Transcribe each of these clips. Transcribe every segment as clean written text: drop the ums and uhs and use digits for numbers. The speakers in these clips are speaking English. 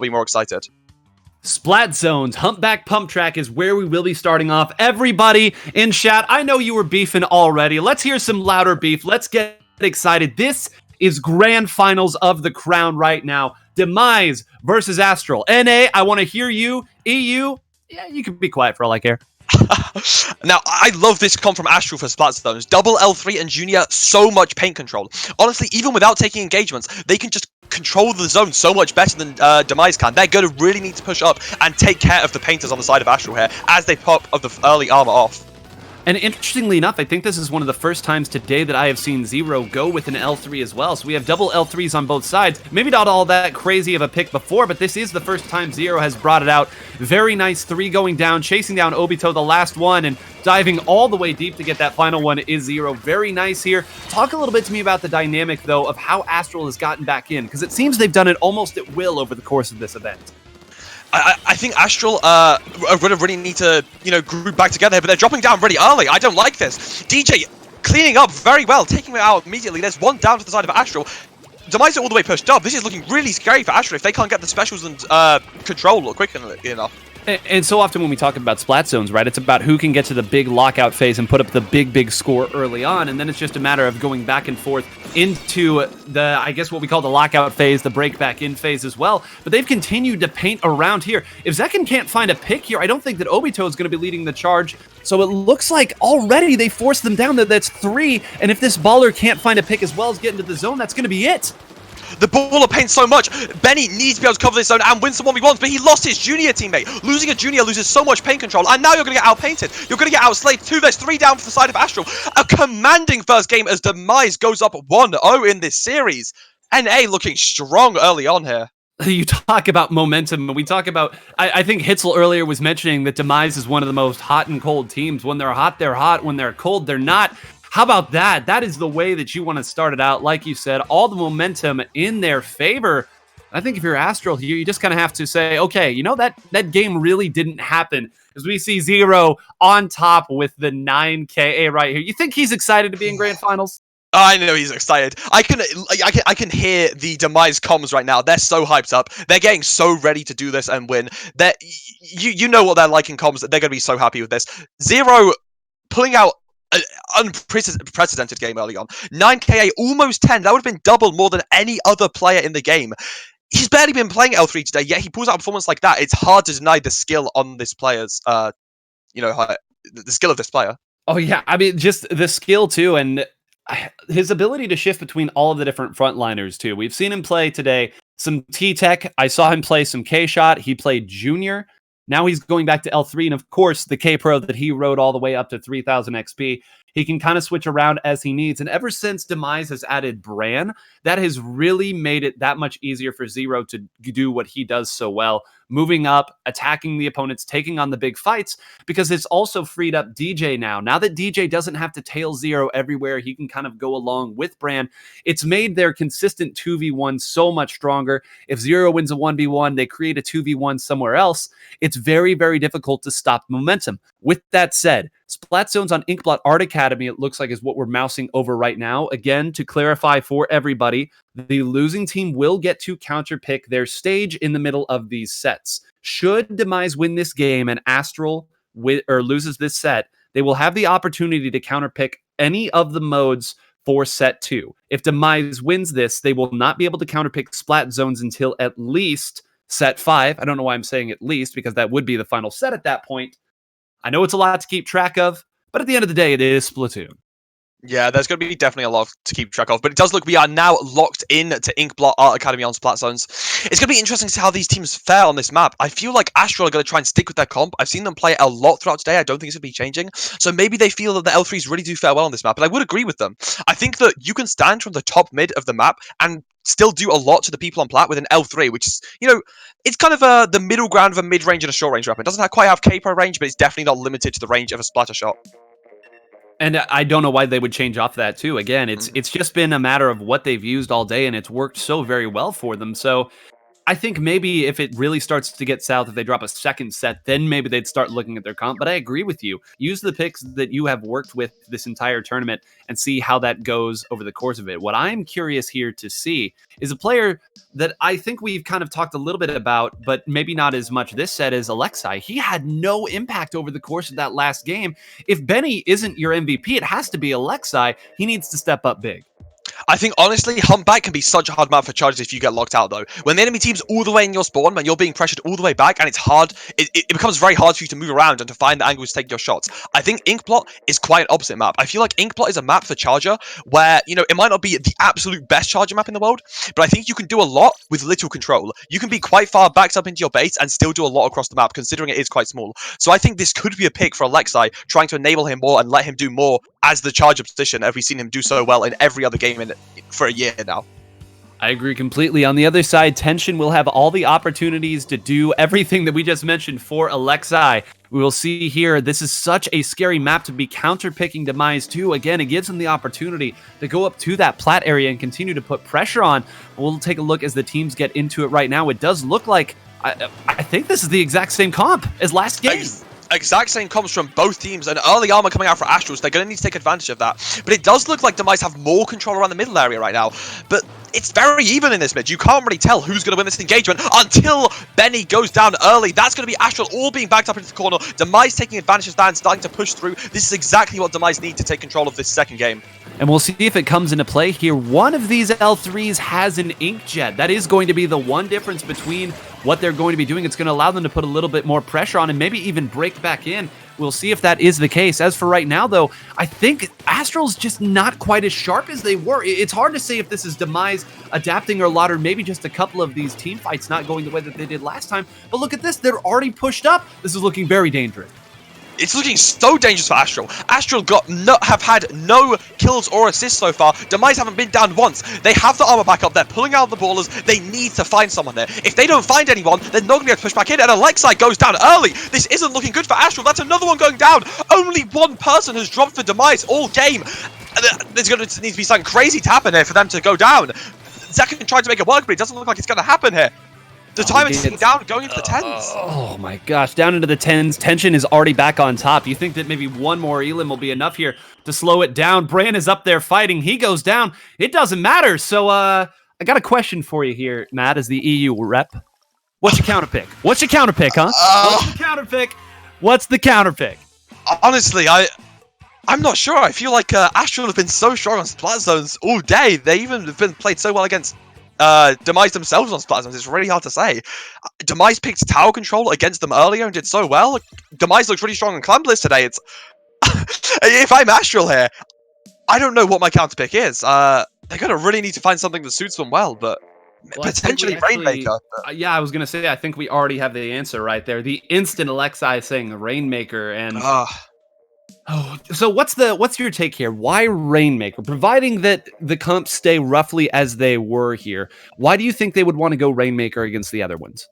be more excited. Splat Zones, Humpback Pump Track is where we will be starting off. Everybody in chat, I know you were beefing already. Let's hear some louder beef. Let's get excited. This is grand finals of the crown right now. Demise versus Astral. NA, I want to hear you. EU, yeah, you can be quiet for all I care. Now, I love this comp from Astral for Splat Zones. Double L3 and Junior, so much paint control. Honestly, even without taking engagements, they can just control the zone so much better than Demise can. They're going to really need to push up and take care of the painters on the side of Astral here as they pop of the early armor off. And interestingly enough, I think this is one of the first times today that I have seen Zero go with an L3 as well. So we have double L3s on both sides. Maybe not all that crazy of a pick before, but this is the first time Zero has brought it out. Very nice 3 going down, chasing down Obito, the last one, and diving all the way deep to get that final one is Zero. Very nice here. Talk a little bit to me about the dynamic, though, of how Astral has gotten back in, because it seems they've done it almost at will over the course of this event. I think Astral are going to really need to, group back together here, but they're dropping down really early. I don't like this. DJ cleaning up very well, taking it out immediately. There's one down to the side of Astral. Demise are all the way pushed up. This is looking really scary for Astral if they can't get the specials and control quick enough. And so often when we talk about Splat Zones, right, it's about who can get to the big lockout phase and put up the big score early on, and then it's just a matter of going back and forth into the, I guess what we call the lockout phase, the break back in phase as well. But they've continued to paint around here. If Zekken can't find a pick here, I don't think that Obito is going to be leading the charge. So it looks like already they forced them down. That's 3, and if this baller can't find a pick as well as get into the zone, that's going to be it. The baller paints so much. Benny needs to be able to cover this zone and win some 1v1s, but he lost his junior teammate. Losing a junior loses so much paint control, and now you're going to get outpainted. You're going to get outslayed too. There's 3 down for the side of Astral. A commanding first game as Demise goes up 1-0 in this series. NA looking strong early on here. You talk about momentum, and we talk about, I think Hitzel earlier was mentioning that Demise is one of the most hot and cold teams. When they're hot, they're hot. When they're cold, they're not. How about that? That is the way that you want to start it out. Like you said, all the momentum in their favor. I think if you're Astral here, you just kind of have to say, okay, that game really didn't happen. As we see Zero on top with the 9KA right here. You think he's excited to be in Grand Finals? I know he's excited. I can hear the Demise comms right now. They're so hyped up. They're getting so ready to do this and win. You know what they're like in comms. They're going to be so happy with this. Zero pulling out an unprecedented game early on. 9KA, almost 10. That would have been double more than any other player in the game. He's barely been playing L3 today, yet he pulls out a performance like that. It's hard to deny the skill on this player's, the skill of this player. Oh, yeah. I mean, just the skill, too, and his ability to shift between all of the different frontliners, too. We've seen him play today some T-Tech. I saw him play some K-Shot. He played Junior. Now he's going back to L3, and of course, the K-Pro that he rode all the way up to 3,000 XP. He can kind of switch around as he needs. And ever since Demise has added Bran, that has really made it that much easier for Zero to do what he does so well. Moving up, attacking the opponents, taking on the big fights, because it's also freed up DJ now. Now that DJ doesn't have to tail Zero everywhere, he can kind of go along with Bran. It's made their consistent 2v1 so much stronger. If Zero wins a 1v1, they create a 2v1 somewhere else. It's very, very difficult to stop momentum. With that said, Splat Zones on Inkblot Art Academy, it looks like, is what we're mousing over right now. Again, to clarify for everybody, the losing team will get to counterpick their stage in the middle of these sets. Should Demise win this game and Astral loses this set, they will have the opportunity to counterpick any of the modes for set 2. If Demise wins this, they will not be able to counterpick Splat Zones until at least set 5. I don't know why I'm saying at least, because that would be the final set at that point. I know it's a lot to keep track of, but at the end of the day, it is Splatoon. Yeah, there's going to be definitely a lot to keep track of, but it does look we are now locked in to Inkblot Art Academy on Splat Zones. It's going to be interesting to see how these teams fare on this map. I feel like Astral are going to try and stick with their comp. I've seen them play a lot throughout today. I don't think it's going to be changing. So maybe they feel that the L3s really do fare well on this map, and I would agree with them. I think that you can stand from the top mid of the map and still do a lot to the people on plat with an L3, which is, it's kind of the middle ground of a mid-range and a short-range weapon. It doesn't quite have K-Pro range, but it's definitely not limited to the range of a splatter shot. And I don't know why they would change off that too. Again, it's just been a matter of what they've used all day, and it's worked so very well for them. So I think maybe if it really starts to get south, if they drop a second set, then maybe they'd start looking at their comp. But I agree with you. Use the picks that you have worked with this entire tournament and see how that goes over the course of it. What I'm curious here to see is a player that I think we've kind of talked a little bit about, but maybe not as much this set as Alexei. He had no impact over the course of that last game. If Benny isn't your MVP, it has to be Alexei. He needs to step up big. I think, honestly, Humpback can be such a hard map for charges if you get locked out, though. When the enemy team's all the way in your spawn, when you're being pressured all the way back, and it's hard, it becomes very hard for you to move around and to find the angles to take your shots. I think Inkblot is quite an opposite map. I feel like Inkblot is a map for charger where, you know, it might not be the absolute best charger map in the world, but I think you can do a lot with little control. You can be quite far backed up into your base and still do a lot across the map, considering it is quite small. So I think this could be a pick for Alexei, trying to enable him more and let him do more as the charger position, as we've seen him do so well in every other game for a year now. I agree completely. On the other side, Tension will have all the opportunities to do everything that we just mentioned for Alexei. We will see here, this is such a scary map to be counter-picking Demise too. Again, it gives them the opportunity to go up to that plat area and continue to put pressure on. We'll take a look as the teams get into it right now. It does look like, I think this is the exact same comp as last game. Exact same comps from both teams, and early armor coming out for Astral, so they're going to need to take advantage of that. But it does look like Demise have more control around the middle area right now. But it's very even in this mid. You can't really tell who's going to win this engagement until Benny goes down early. That's going to be Astral all being backed up into the corner. Demise taking advantage of that and starting to push through. This is exactly what Demise need to take control of this second game. And we'll see if it comes into play here. One of these L3s has an inkjet. That is going to be the one difference between what they're going to be doing. It's going to allow them to put a little bit more pressure on and maybe even break back in. We'll see if that is the case. As for right now, though, I think Astral's just not quite as sharp as they were. It's hard to say if this is Demise adapting or a lot, or maybe just a couple of these team fights not going the way that they did last time. But look at this. They're already pushed up. This is looking very dangerous. It's looking so dangerous for Astral. Astral have had no kills or assists so far. Demise haven't been down once. They have the armor back up. They're pulling out the ballers. They need to find someone there. If they don't find anyone, they're not going to be able to push back in. And Alexei goes down early. This isn't looking good for Astral. That's another one going down. Only one person has dropped for Demise all game. There's going to need to be something crazy to happen here for them to go down. Zekin tried to make it work, but it doesn't look like it's going to happen here. The time is sitting down, going into the 10s. Oh my gosh, down into the 10s. Tension is already back on top. You think that maybe one more Elim will be enough here to slow it down. Bran is up there fighting. He goes down. It doesn't matter. So I got a question for you here, Matt, as the EU rep. What's your counter pick? What's your counter pick, huh? What's your counter pick? What's the counter pick? Honestly, I'm not sure. I feel like Astral have been so strong on splat zones all day. They even have been played so well against Demise themselves on splat zones. It's really hard to say. Demise picked tower control against them earlier and did so well. Demise looks really strong on Clambless today. It's if I'm Astral here, I don't know what my counter pick is. They're gonna really need to find something that suits them well, but potentially Rainmaker. Yeah, I was gonna say I think we already have the answer right there. The instant Alexei saying Rainmaker, and so what's your take here? Why Rainmaker? Providing that the comps stay roughly as they were here, why do you think they would want to go Rainmaker against the other ones?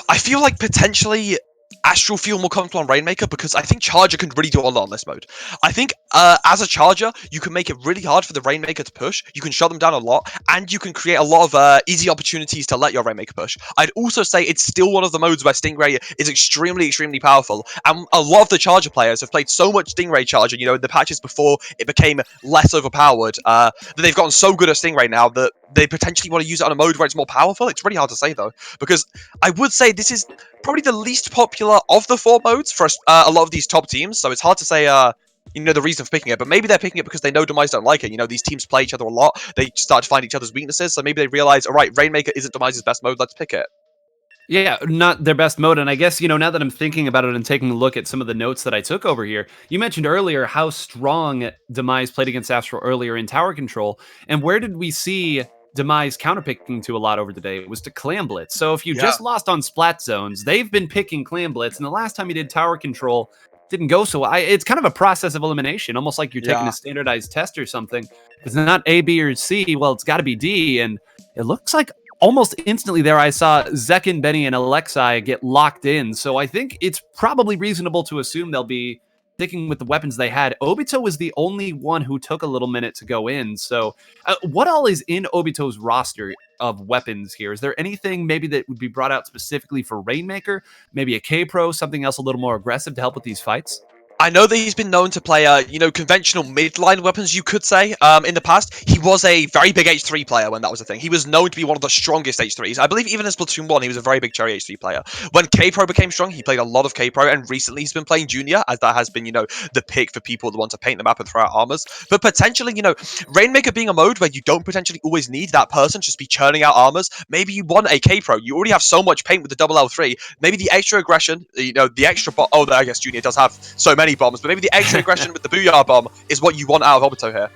I feel like potentially Astral feel more comfortable on Rainmaker because I think Charger can really do a lot on this mode. I think as a Charger, you can make it really hard for the Rainmaker to push. You can shut them down a lot, and you can create a lot of easy opportunities to let your Rainmaker push. I'd also say it's still one of the modes where Stingray is extremely, extremely powerful, and a lot of the Charger players have played so much Stingray Charger, you know, in the patches before it became less overpowered, that they've gotten so good at Stingray now that they potentially want to use it on a mode where it's more powerful. It's really hard to say, though, because I would say this is probably the least popular of the 4 modes for a lot of these top teams, so it's hard to say, you know, the reason for picking it, but maybe they're picking it because they know Demise don't like it. You know, these teams play each other a lot. They start to find each other's weaknesses, so maybe they realize, all right, Rainmaker isn't Demise's best mode, let's pick it. Yeah, not their best mode. And I guess, you know, now that I'm thinking about it and taking a look at some of the notes that I took over here, you mentioned earlier how strong Demise played against Astral earlier in tower control. And where did we see Demise counterpicking to a lot over the day? It was to Clam Blitz. So if you just lost on splat zones, they've been picking Clam Blitz. And the last time you did tower control, didn't go so well. It's kind of a process of elimination, almost like you're taking a standardized test or something. It's not A, B, or C. Well, it's got to be D. And it looks like almost instantly there I saw Zekin, Benny, and Alexei get locked in. So I think it's probably reasonable to assume they'll be sticking with the weapons they had, Obito was the only one who took a little minute to go in. So what all is in Obito's roster of weapons here? Is there anything maybe that would be brought out specifically for Rainmaker? Maybe a K-Pro, something else a little more aggressive to help with these fights? I know that he's been known to play, conventional midline weapons, you could say, in the past. He was a very big H3 player when that was a thing. He was known to be one of the strongest H3s. I believe even in Splatoon 1, he was a very big cherry H3 player. When K-Pro became strong, he played a lot of K-Pro, and recently he's been playing Junior, as that has been, the pick for people that want to paint the map and throw out armors. But potentially, Rainmaker being a mode where you don't potentially always need that person to just be churning out armors. Maybe you want a K-Pro. You already have so much paint with the double L3. Maybe the extra aggression, the extra... I guess Junior does have so many bombs, but maybe the extra aggression with the Booyah Bomb is what you want out of Obito here.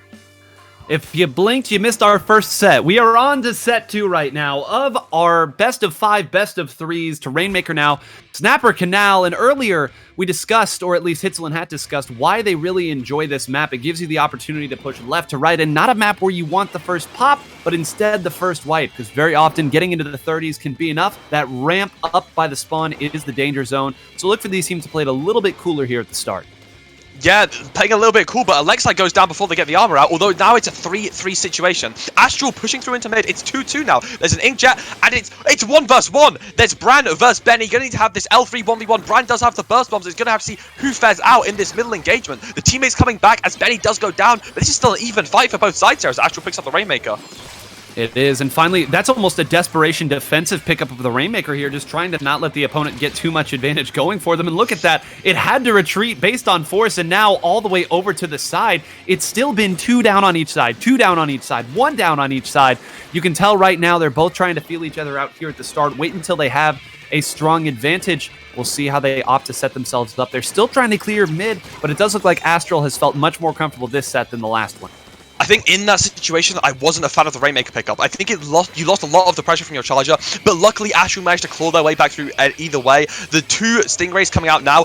If you blinked, you missed our first set. We are on to set 2 right now of our best of 5, best of 3s to Rainmaker now. Snapper Canal, and earlier we discussed, or at least Hitzel and Hat discussed, why they really enjoy this map. It gives you the opportunity to push left to right, and not a map where you want the first pop, but instead the first wipe, because very often getting into the 30s can be enough. That ramp up by the spawn is the danger zone, so look for these teams to play it a little bit cooler here at the start. Yeah, playing a little bit cool, but Alexei goes down before they get the armor out, although now it's a 3-3 situation. Astral pushing through into mid, it's 2-2 now. There's an Inkjet, and it's 1 versus 1. There's Bran versus Benny, gonna need to have this L3 1v1. Bran does have the burst bombs, he's gonna have to see who fares out in this middle engagement. The teammates coming back as Benny does go down, but this is still an even fight for both sides here as Astral picks up the Rainmaker. It is, and finally, that's almost a desperation defensive pickup of the Rainmaker here, just trying to not let the opponent get too much advantage going for them. And look at that, it had to retreat based on force, and now all the way over to the side, it's still been 2 down on each side, 2 down on each side, 1 down on each side. You can tell right now they're both trying to feel each other out here at the start. Wait until they have a strong advantage. We'll see how they opt to set themselves up. They're still trying to clear mid, but it does look like Astral has felt much more comfortable this set than the last one. I think in that situation, I wasn't a fan of the Rainmaker pickup. I think you lost a lot of the pressure from your charger, but luckily Astral managed to claw their way back through either way. The 2 Stingrays coming out now.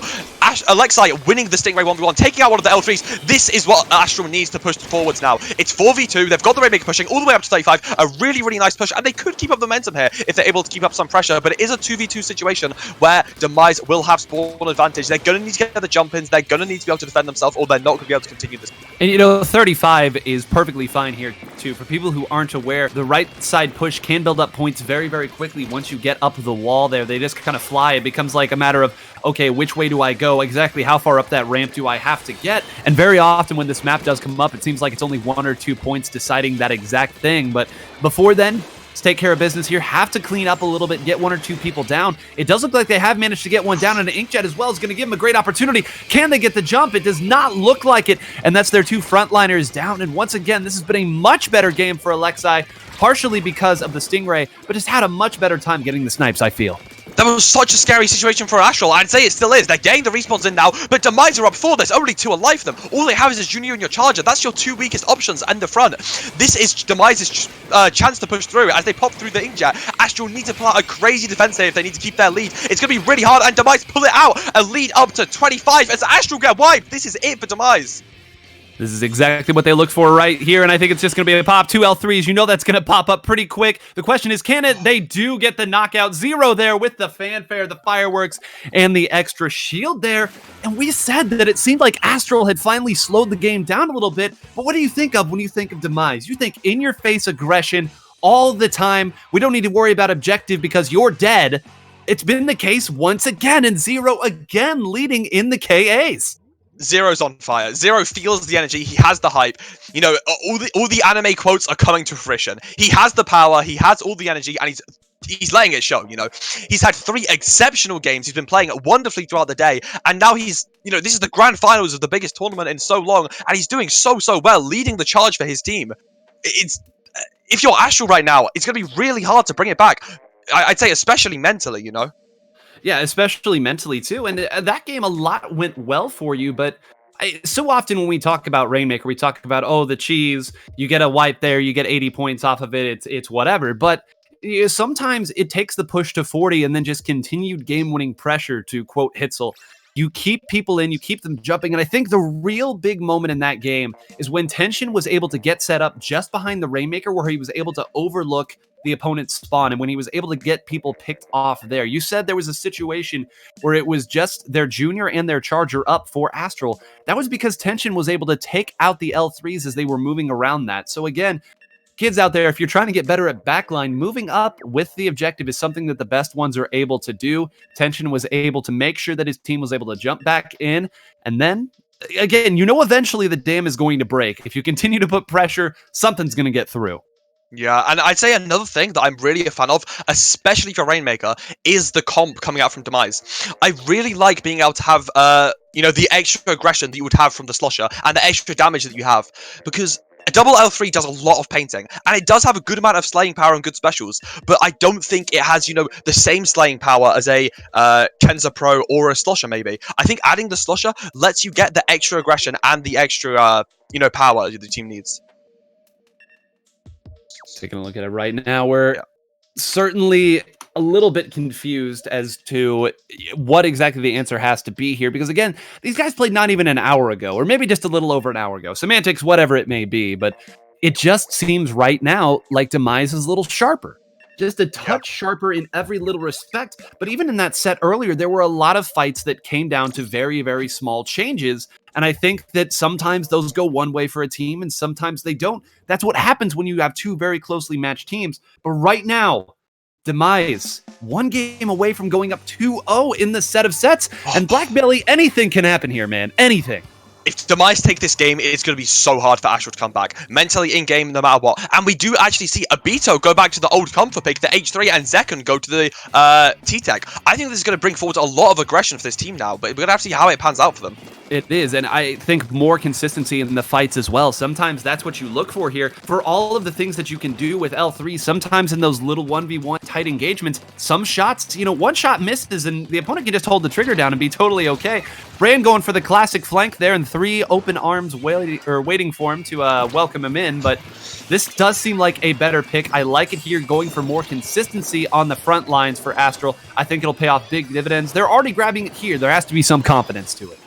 Alexei winning the Stingray 1v1, taking out one of the L3s. This is what Astral needs to push forwards now. It's 4v2. They've got the Rainmaker pushing all the way up to 35. A really, really nice push, and they could keep up the momentum here if they're able to keep up some pressure, but it is a 2v2 situation where Demise will have spawn advantage. They're going to need to get the jump-ins. They're going to need to be able to defend themselves, or they're not going to be able to continue this. And 35 is perfectly fine here too. For people who aren't aware, the right side push can build up points very, very quickly. Once you get up the wall there, they just kind of fly. It becomes like a matter of, okay, which way do I go? Exactly how far up that ramp do I have to get? And very often when this map does come up, it seems like it's only 1 or 2 points deciding that exact thing. But before then, let's take care of business here. Have to clean up a little bit, get 1 or 2 people down. It does look like they have managed to get one down, and an Inkjet as well is going to give them a great opportunity. Can they get the jump? It does not look like it, and that's their 2 frontliners down. And once again, this has been a much better game for Alexei, partially because of the Stingray, but just had a much better time getting the snipes, I feel. That was such a scary situation for Astral. I'd say it still is. They're getting the respawns in now, but Demise are up 4. There's only 2 alive for them. All they have is Junior and your Charger. That's your 2 weakest options in the front. This is Demise's chance to push through as they pop through the Inkjet. Astral need to pull out a crazy defense here if they need to keep their lead. It's going to be really hard, and Demise pull it out. A lead up to 25 as Astral get wiped. This is it for Demise. This is exactly what they look for right here, and I think it's just going to be a pop. 2 L3s, you know that's going to pop up pretty quick. The question is, can it? They do get the knockout. 0 there with the fanfare, the fireworks, and the extra shield there. And we said that it seemed like Astral had finally slowed the game down a little bit, but what do you think of when you think of Demise? You think in-your-face aggression all the time. We don't need to worry about objective because you're dead. It's been the case once again, and 0 again leading in the KAs. Zero's on fire. Zero feels the energy. He has the hype. All the anime quotes are coming to fruition. He has the power. He has all the energy, and he's letting it show. He's had 3 exceptional games. He's been playing wonderfully throughout the day, and now he's this is the grand finals of the biggest tournament in so long, and he's doing so well, leading the charge for his team. If you're Astral right now, it's going to be really hard to bring it back. I'd say especially mentally. Yeah, especially mentally, too. And that game, a lot went well for you, but so often when we talk about Rainmaker, we talk about, oh, the cheese, you get a wipe there, you get 80 points off of it, it's whatever. But sometimes it takes the push to 40 and then just continued game-winning pressure, to quote Hitzel. You keep people in, you keep them jumping, and I think the real big moment in that game is when Tension was able to get set up just behind the Rainmaker, where he was able to overlook the opponent's spawn, and when he was able to get people picked off there. You said there was a situation where it was just their junior and their charger up for Astral. That was because Tension was able to take out the L3s as they were moving around that. So again, kids out there, if you're trying to get better at backline, moving up with the objective is something that the best ones are able to do. Tension was able to make sure that his team was able to jump back in, and then again, eventually the dam is going to break. If you continue to put pressure, something's going to get through. Yeah, and I'd say another thing that I'm really a fan of, especially for Rainmaker, is the comp coming out from Demise. I really like being able to have, the extra aggression that you would have from the Slosher, and the extra damage that you have, because a double L3 does a lot of painting, and it does have a good amount of slaying power and good specials, but I don't think it has, the same slaying power as a Kenza Pro or a Slosher, maybe. I think adding the Slosher lets you get the extra aggression and the extra, power the team needs. Taking a look at it right now, we're certainly a little bit confused as to what exactly the answer has to be here, because again, these guys played not even an hour ago, or maybe just a little over an hour ago. Semantics, whatever it may be, but it just seems right now like Demise is a little sharper. Just a touch sharper in every little respect. But even in that set earlier, there were a lot of fights that came down to very, very small changes. And I think that sometimes those go one way for a team and sometimes they don't. That's what happens when you have two very closely matched teams. But right now, Demise, one game away from going up 2-0 in the set of sets. And Black Belly, anything can happen here, man. Anything. If Demise take this game, it's going to be so hard for Astral to come back. Mentally in-game, no matter what. And we do actually see Abito go back to the old comfort pick, the H3, and Zekken go to the T-Tech. I think this is going to bring forward a lot of aggression for this team now, but we're going to have to see how it pans out for them. It is, and I think more consistency in the fights as well. Sometimes that's what you look for here. For all of the things that you can do with L3, sometimes in those little 1v1 tight engagements, some shots, one shot misses and the opponent can just hold the trigger down and be totally okay. Brand going for the classic flank there and 3 open arms waiting for him to welcome him in, but this does seem like a better pick. I like it here, going for more consistency on the front lines for Astral. I think it'll pay off big dividends. They're already grabbing it here. There has to be some confidence to it.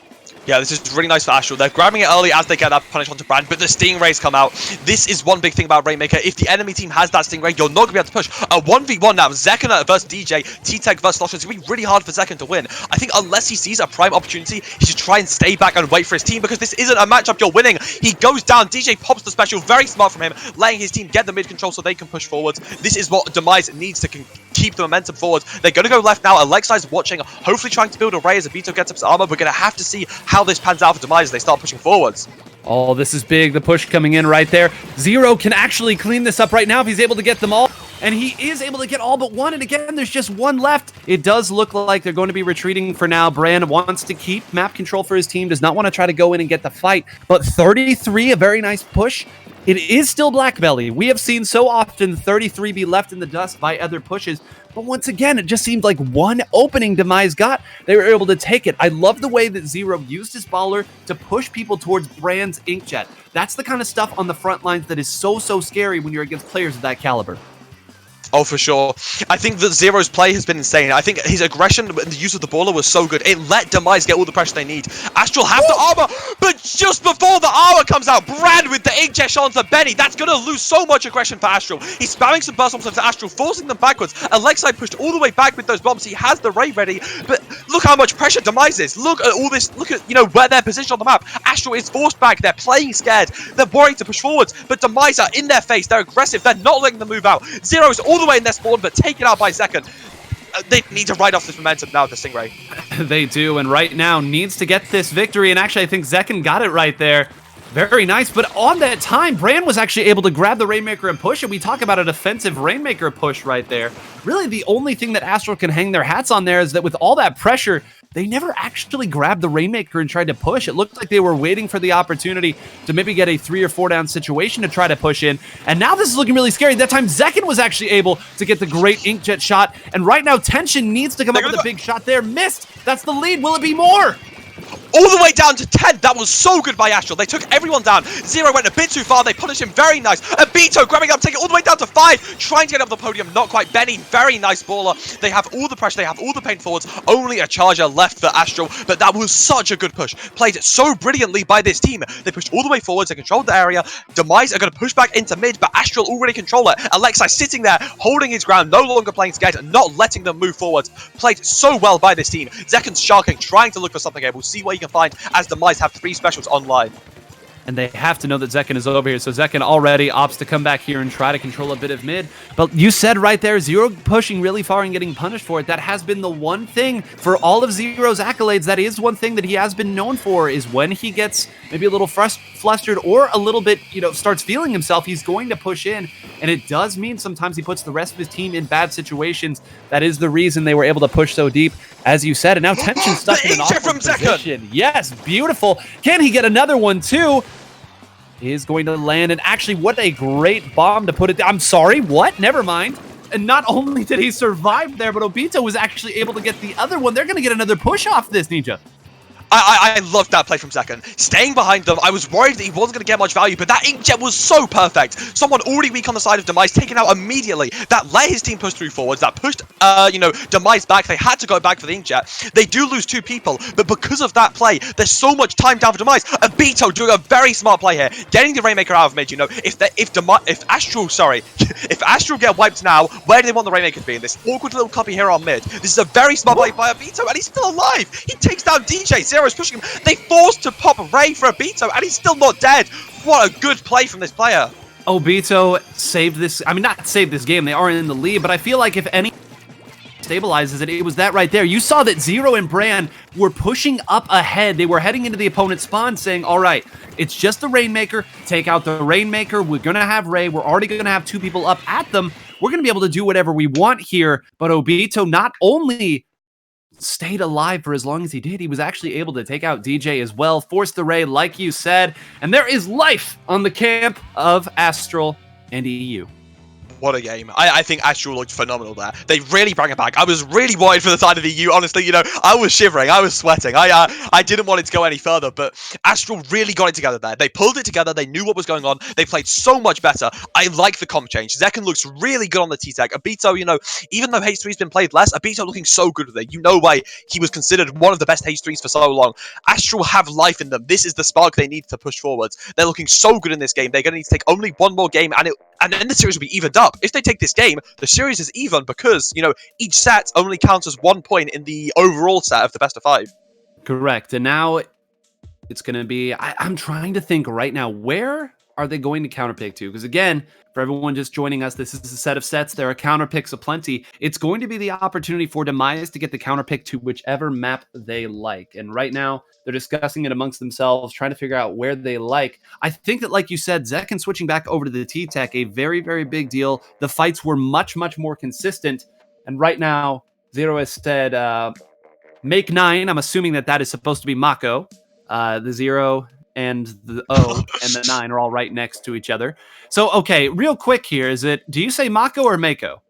Yeah, this is really nice for Astral. They're grabbing it early as they get that punish onto Brand, but the Stingrays come out. This is one big thing about Rainmaker. If the enemy team has that Stingray, you're not going to be able to push. A 1v1 now, Zekken versus DJ, T-Tech versus Slosher. It's going to be really hard for Zekken to win. I think unless he sees a prime opportunity, he should try and stay back and wait for his team, because this isn't a matchup you're winning. He goes down, DJ pops the special, very smart from him, letting his team get the mid control so they can push forwards. This is what Demise needs to keep the momentum forward. They're going to go left now. Alexai's watching, hopefully trying to build a Ray as Abito gets up his armor. We're going to have to see how this pans out for Demise as they start pushing forwards. Oh, this is big. The push coming in right there. Zero can actually clean this up right now if he's able to get them all. And he is able to get all but one. And again, there's just one left. It does look like they're going to be retreating for now. Brand wants to keep map control for his team. Does not want to try to go in and get the fight. But 33, a very nice push. It is still Black Belly. We have seen so often 33 be left in the dust by other pushes. But once again, it just seemed like one opening Demise got. They were able to take it. I love the way that Zero used his baller to push people towards Brand's Inkjet. That's the kind of stuff on the front lines that is so scary when you're against players of that caliber. Oh, for sure. I think that Zero's play has been insane. I think his aggression and the use of the baller was so good. It let Demise get all the pressure they need. Astral have the armor, but just before the armor comes out, Brand with the inkjet shot onto Benny. That's going to lose so much aggression for Astral. He's spamming some burst bombs onto Astral, forcing them backwards. Alexai pushed all the way back with those bombs. He has the Ray ready, but look how much pressure Demise is. Look at all this. Look at, where they're positioned on the map. Astral is forced back. They're playing scared. They're worried to push forwards, but Demise are in their face. They're aggressive. They're not letting them move out. Zero's all the way in their spawn, but taken out by Zekken. They need to ride off this momentum now, the Stingray. They do, and right now needs to get this victory, and actually I think Zekken got it right there. Very nice, but on that time, Brand was actually able to grab the Rainmaker and push it. We talk about a defensive Rainmaker push right there. Really, the only thing that Astral can hang their hats on there is that with all that pressure, they never actually grabbed the Rainmaker and tried to push. It looked like they were waiting for the opportunity to maybe get a 3 or 4 down situation to try to push in. And now this is looking really scary. That time, Zekken was actually able to get the great Inkjet shot. And right now, Tension needs to come up with a big shot there. Missed. That's the lead. Will it be more? all the way down to 10. That was so good by Astral. They took everyone down. Zero went a bit too far. They punished him very nice. And Beto grabbing up, taking it all the way down to 5. Trying to get up the podium. Not quite. Benny, very nice baller. They have all the pressure. They have all the paint forwards. Only a charger left for Astral. But that was such a good push. Played so brilliantly by this team. They pushed all the way forwards. They controlled the area. Demise are going to push back into mid. But Astral already control it. Alexei sitting there, holding his ground. No longer playing scared. Not letting them move forwards. Played so well by this team. Zekken's sharking, trying to look for something here. We'll see what he can find as Demise have 3 specials online. And they have to know that Zekken is over here. So Zekken already opts to come back here and try to control a bit of mid. But you said right there, Zero pushing really far and getting punished for it. That has been the one thing for all of Zero's accolades. That is one thing that he has been known for, is when he gets maybe a little flustered or a little bit, starts feeling himself, he's going to push in. And it does mean sometimes he puts the rest of his team in bad situations. That is the reason they were able to push so deep, as you said. And now Tension stuck in an awkward position. Yes, beautiful. Can he get another one too? Is going to land, and actually, what a great bomb to put it. I'm sorry, what? Never mind. And not only did he survive there, but Obito was actually able to get the other one. They're going to get another push off this, Ninja. I loved that play from Zekken. Staying behind them, I was worried that he wasn't going to get much value, but that inkjet was so perfect. Someone already weak on the side of Demise, taken out immediately. That let his team push through forwards. That pushed, Demise back. They had to go back for the inkjet. They do lose 2 people, but because of that play, there's so much time down for Demise. Obito doing a very smart play here, getting the Rainmaker out of mid. If Astral get wiped now, where do they want the Rainmaker to be? In this awkward little copy here on mid. This is a very smart play by Obito, and he's still alive. He takes down DJ. Zero's pushing him. They forced to pop Ray for Obito, and he's still not dead. What a good play from this player. Obito saved this. I mean, not saved this game. They are in the lead, but I feel like if any stabilizes it, it was that right there. You saw that Zero and Bran were pushing up ahead. They were heading into the opponent's spawn saying, all right, it's just the Rainmaker. Take out the Rainmaker. We're going to have Ray. We're already going to have 2 people up at them. We're going to be able to do whatever we want here. But Obito not only stayed alive for as long as he did, he was actually able to take out DJ as well, force the Ray like you said, and there is life on the camp of Astral and EU. What a game. I think Astral looked phenomenal there. They really brought it back. I was really worried for the side of the EU, honestly. I was shivering. I was sweating. I didn't want it to go any further, but Astral really got it together there. They pulled it together. They knew what was going on. They played so much better. I like the comp change. Zekken looks really good on the T-Tech. Obito, even though H3's been played less, Obito looking so good with it. You know why he was considered one of the best H3s for so long. Astral have life in them. This is the spark they need to push forwards. They're looking so good in this game. They're going to need to take only one more game, and then the series will be evened up. If they take this game, the series is even because, each set only counts as 1 point in the overall set of the best of 5. Correct. And now it's going to be, I'm trying to think right now, where are they going to counterpick to? Because again, for everyone just joining us, this is a set of sets. There are counterpicks aplenty. It's going to be the opportunity for Demise to get the counterpick to whichever map they like. And right now, they're discussing it amongst themselves, trying to figure out where they like. I think that, like you said, Zekken switching back over to the T-Tech, a very, very big deal. The fights were much, much more consistent. And right now, Zero has said, make 9. I'm assuming that is supposed to be Mako. The 0 and the O and the 9 are all right next to each other. So, okay, real quick here, do you say Mako or Mako?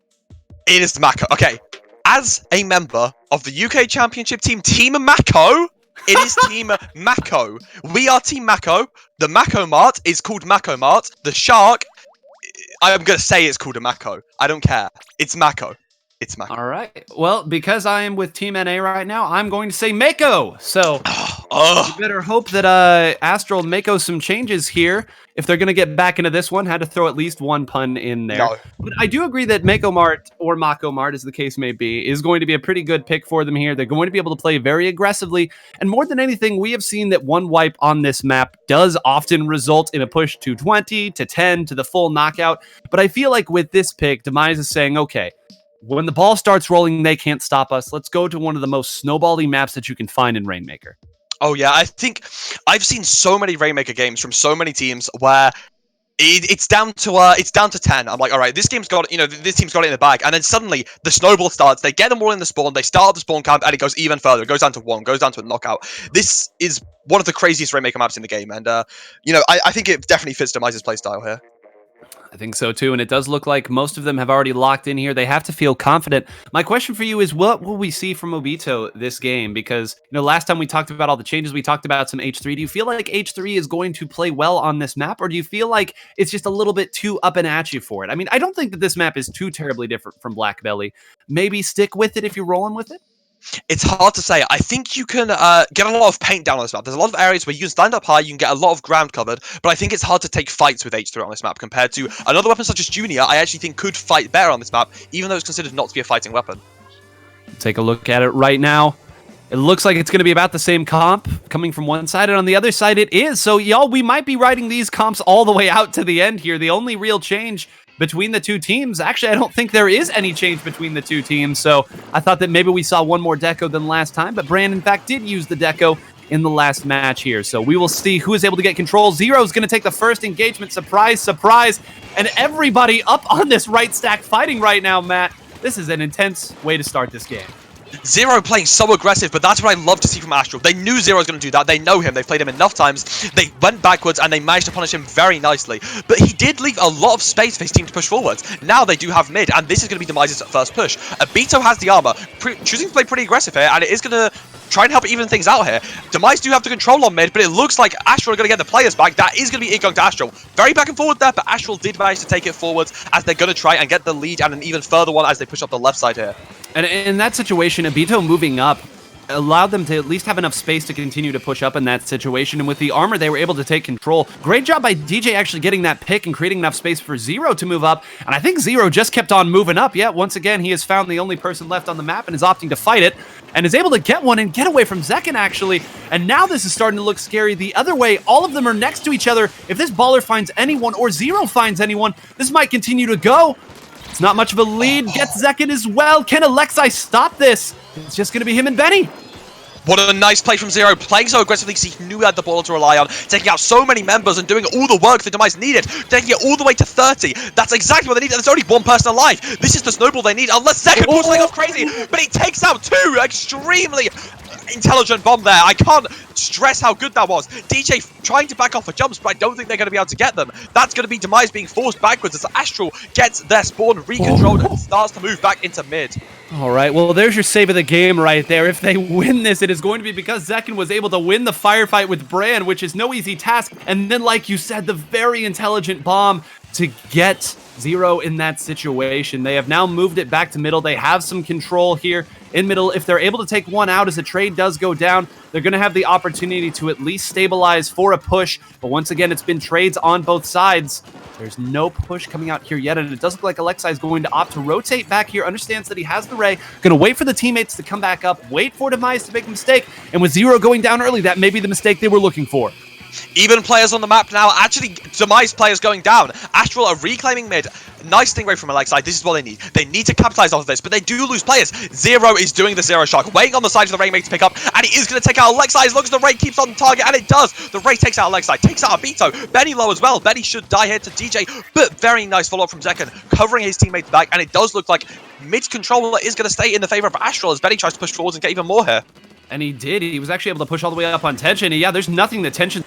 It is Mako. Okay, as a member of the UK Championship team, Team Mako, it is Team Mako. We are Team Mako. The Mako Mart is called Mako Mart. The Shark, I'm going to say it's called a Mako. I don't care. It's Mako. It's Mako. All right. Well, because I am with Team NA right now, I'm going to say Mako. So you better hope that Astral Mako some changes here. If they're going to get back into this one, had to throw at least one pun in there. No. But I do agree that Mako Mart, or Mako Mart as the case may be, is going to be a pretty good pick for them here. They're going to be able to play very aggressively. And more than anything, we have seen that one wipe on this map does often result in a push to 20, to 10, to the full knockout. But I feel like with this pick, Demise is saying, okay, when the ball starts rolling, they can't stop us. Let's go to one of the most snowbally maps that you can find in Rainmaker. Oh yeah, I think I've seen so many Rainmaker games from so many teams where it's down to 10. I'm like, all right, this game's got, this team's got it in the bag, and then suddenly the snowball starts. They get them all in the spawn. They start the spawn camp, and it goes even further. It goes down to 1, goes down to a knockout. This is one of the craziest Rainmaker maps in the game, and I think it definitely fits Demise's playstyle here. I think so too, and it does look like most of them have already locked in here. They have to feel confident. My question for you is, what will we see from Obito this game? Because, last time we talked about all the changes, we talked about some H3. Do you feel like H3 is going to play well on this map, or do you feel like it's just a little bit too up and at you for it? I mean, I don't think that this map is too terribly different from Black Belly. Maybe stick with it if you're rolling with it? It's hard to say. I think you can get a lot of paint down on this map. There's a lot of areas where you can stand up high, you can get a lot of ground covered, but I think it's hard to take fights with H3 on this map compared to another weapon such as Junior. I actually think could fight better on this map, even though it's considered not to be a fighting weapon. Take a look at it right now. It looks like it's going to be about the same comp coming from one side, and on the other side it is. So, y'all, we might be riding these comps all the way out to the end here. The only real change between the two teams, actually, I don't think there is any change between the two teams. So I thought that maybe we saw one more deco than last time, but Brand, in fact, did use the deco in the last match here. So we will see who is able to get control. Zero is going to take the first engagement. Surprise, surprise. And everybody up on this right stack fighting right now, Matt. This is an intense way to start this game. Zero playing so aggressive, but that's what I love to see from Astral. They knew Zero was going to do that. They know him. They've played him enough times. They went backwards, and they managed to punish him very nicely. But he did leave a lot of space for his team to push forwards. Now they do have mid, and this is going to be Demise's first push. Obito has the armor, choosing to play pretty aggressive here, and it is going to try and help even things out here. Demise do have the control on mid, but it looks like Astral are going to get the players back. That is going to be it going to Astral. Very back and forward there, but Astral did manage to take it forwards as they're going to try and get the lead and an even further one as they push up the left side here. And in that situation, Obito moving up allowed them to at least have enough space to continue to push up in that situation. And with the armor, they were able to take control. Great job by DJ actually getting that pick and creating enough space for Zero to move up. And I think Zero just kept on moving up. Yeah, once again, he has found the only person left on the map and is opting to fight it. And is able to get one and get away from Zekken, actually. And now this is starting to look scary the other way. All of them are next to each other. If this baller finds anyone or Zero finds anyone, this might continue to go. It's not much of a lead. Gets Zekken as well. Can Alexei stop this? It's just going to be him and Benny. What a nice play from Zero, playing so aggressively because he knew he had the ball to rely on, taking out so many members and doing all the work that Demise needed, taking it all the way to 30. That's exactly what they need, and there's only one person alive. This is the snowball they need, unless Zekken pulls something off crazy, but he takes out two extremely intelligent bomb there. I can't stress how good that was. DJ trying to back off for jumps, but I don't think they're going to be able to get them. That's going to be Demise being forced backwards as Astral gets their spawn recontrolled and starts to move back into mid. All right, well, there's your save of the game right there. If they win this, it is going to be because Zekken was able to win the firefight with Brand, which is no easy task. And then, like you said, the very intelligent bomb to get Zero in that situation. They have now moved it back to middle. They have some control here in middle. If they're able to take one out as a trade does go down, they're going to have the opportunity to at least stabilize for a push. But once again, it's been trades on both sides. There's no push coming out here yet, and it does look like Alexei is going to opt to rotate back here, understands that he has the Ray, going to wait for the teammates to come back up, wait for Demise to make a mistake, and with Zero going down early, that may be the mistake they were looking for. Even players on the map now, actually Demise players going down. Astral are reclaiming mid. Nice stingray from Alexei. This is what they need. They need to capitalize off of this, but they do lose players. Zero is doing the Zero Shock, waiting on the side for the Rainmaker to pick up, and he is going to take out Alexei as long as the Ray keeps on target, and it does. The Ray takes out Alexei, takes out Obito. Benny low as well. Benny should die here to DJ, but very nice follow-up from Zekken, covering his teammates back, and it does look like mid controller is going to stay in the favor of Astral as Benny tries to push forwards and get even more here. And he did. He was actually able to push all the way up on Tension. And yeah, there's nothing that Tension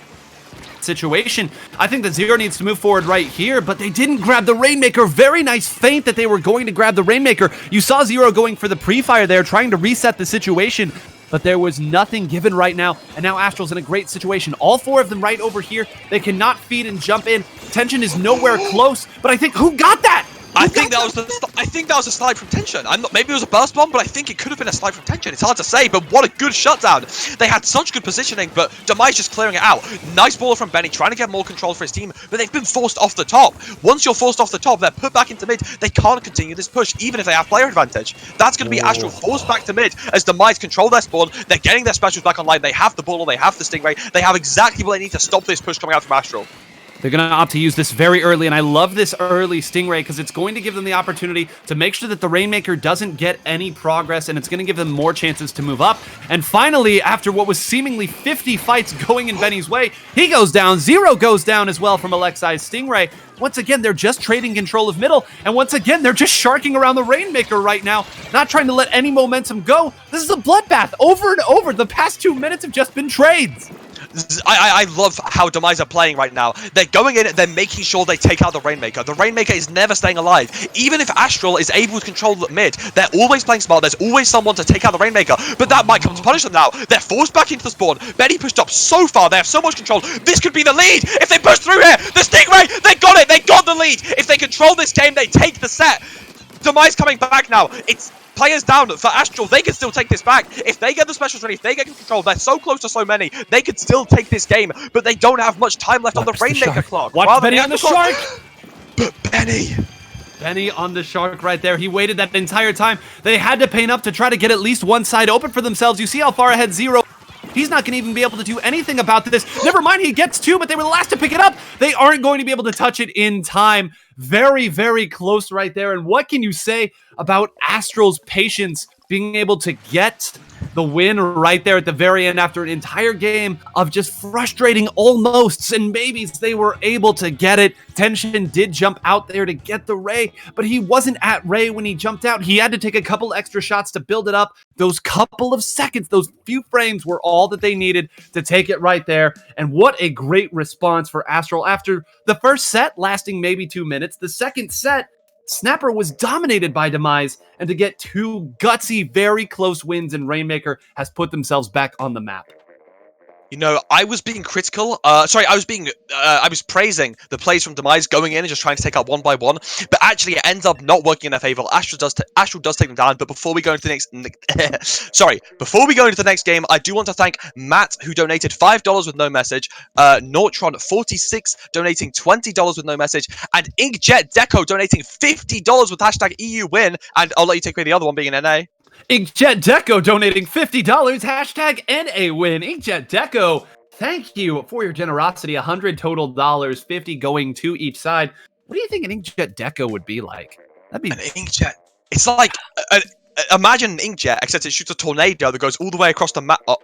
situation. I think that Zero needs to move forward right here, but they didn't grab the Rainmaker. Very nice feint that they were going to grab the Rainmaker. You saw Zero going for the pre-fire there, trying to reset the situation, but there was nothing given right now, and now Astral's in a great situation. All four of them right over here. They cannot feed and jump in. Tension is nowhere close, but I think, who got that? I think that was a slide from Tension. Maybe it was a burst bomb, but I think it could have been a slide from Tension. It's hard to say, but what a good shutdown. They had such good positioning, but Demise just clearing it out. Nice ball from Benny, trying to get more control for his team, but they've been forced off the top. Once you're forced off the top, they're put back into mid. They can't continue this push, even if they have player advantage. That's going to be Astral forced back to mid as Demise control their spawn. They're getting their specials back online. They have the ball, they have the Stingray. They have exactly what they need to stop this push coming out from Astral. They're going to opt to use this very early, and I love this early Stingray because it's going to give them the opportunity to make sure that the Rainmaker doesn't get any progress, and it's going to give them more chances to move up. And finally, after what was seemingly 50 fights going in Benny's way, he goes down. Zero goes down as well from Alexei's Stingray. Once again, they're just trading control of middle, and once again, they're just sharking around the Rainmaker right now, not trying to let any momentum go. This is a bloodbath over and over. The past 2 minutes have just been trades. I love how Demise are playing right now. They're going in, they're making sure they take out the Rainmaker. The Rainmaker is never staying alive. Even if Astral is able to control the mid, they're always playing smart. There's always someone to take out the Rainmaker, but that might come to punish them now. They're forced back into the spawn. Benny pushed up so far. They have so much control. This could be the lead. If they push through here, the Stingray, they got it. They got the lead. If they control this game, they take the set. Demise coming back now. It's players down for Astral. They can still take this back. If they get the specials ready, if they get control, they're so close to so many. They could still take this game, but they don't have much time left on the Rainmaker clock. Watch Benny on the shark. But Benny on the shark right there. He waited that entire time. They had to paint up to try to get at least one side open for themselves. You see how far ahead Zero. He's not going to even be able to do anything about this. Never mind, he gets two, but they were the last to pick it up. They aren't going to be able to touch it in time. Very, very close right there. And what can you say about Astral's patience being able to get the win right there at the very end after an entire game of just frustrating almosts and maybes? They were able to get it. Tension did jump out there to get the Ray, but he wasn't at Ray when he jumped out. He had to take a couple extra shots to build it up. Those couple of seconds, those few frames were all that they needed to take it right there. And what a great response for Astral after the first set lasting maybe 2 minutes. The second set, Snapper was dominated by Demise, and to get two gutsy, very close wins in Rainmaker has put themselves back on the map. You know, I was being critical. I was praising the plays from Demise going in and just trying to take out one by one. But actually, it ends up not working in their favor. Astral does take them down. But before we go into the next, before we go into the next game, I do want to thank Matt, who donated $5 with no message. Nortron46 donating $20 with no message, and Inkjet Deco donating $50 with hashtag EU win. And I'll let you take away the other one being an NA. Inkjet Deco donating $50, hashtag NA win. Inkjet Deco, thank you for your generosity. 100 total dollars, 50 going to each side. What do you think an Inkjet Deco would be like? That'd be an inkjet. It's like imagine an inkjet, except it shoots a tornado that goes all the way across the map. Oh,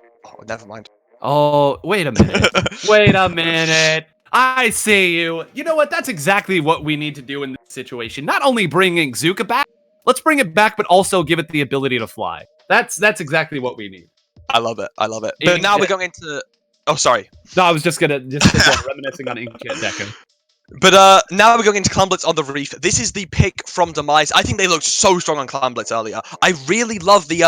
never mind. Oh, wait a minute. Wait a minute. I see you. You know what? That's exactly what we need to do in this situation. Not only bringing Zuka back, let's bring it back, but also give it the ability to fly. That's exactly what we need. I love it. I love it. But now we're going into... Oh, sorry. No, I was just gonna reminiscing on Inkjet Deco. But now we're going into Clan Blitz on the Reef. This is the pick from Demise. I think they looked so strong on Clan Blitz earlier. I really love the,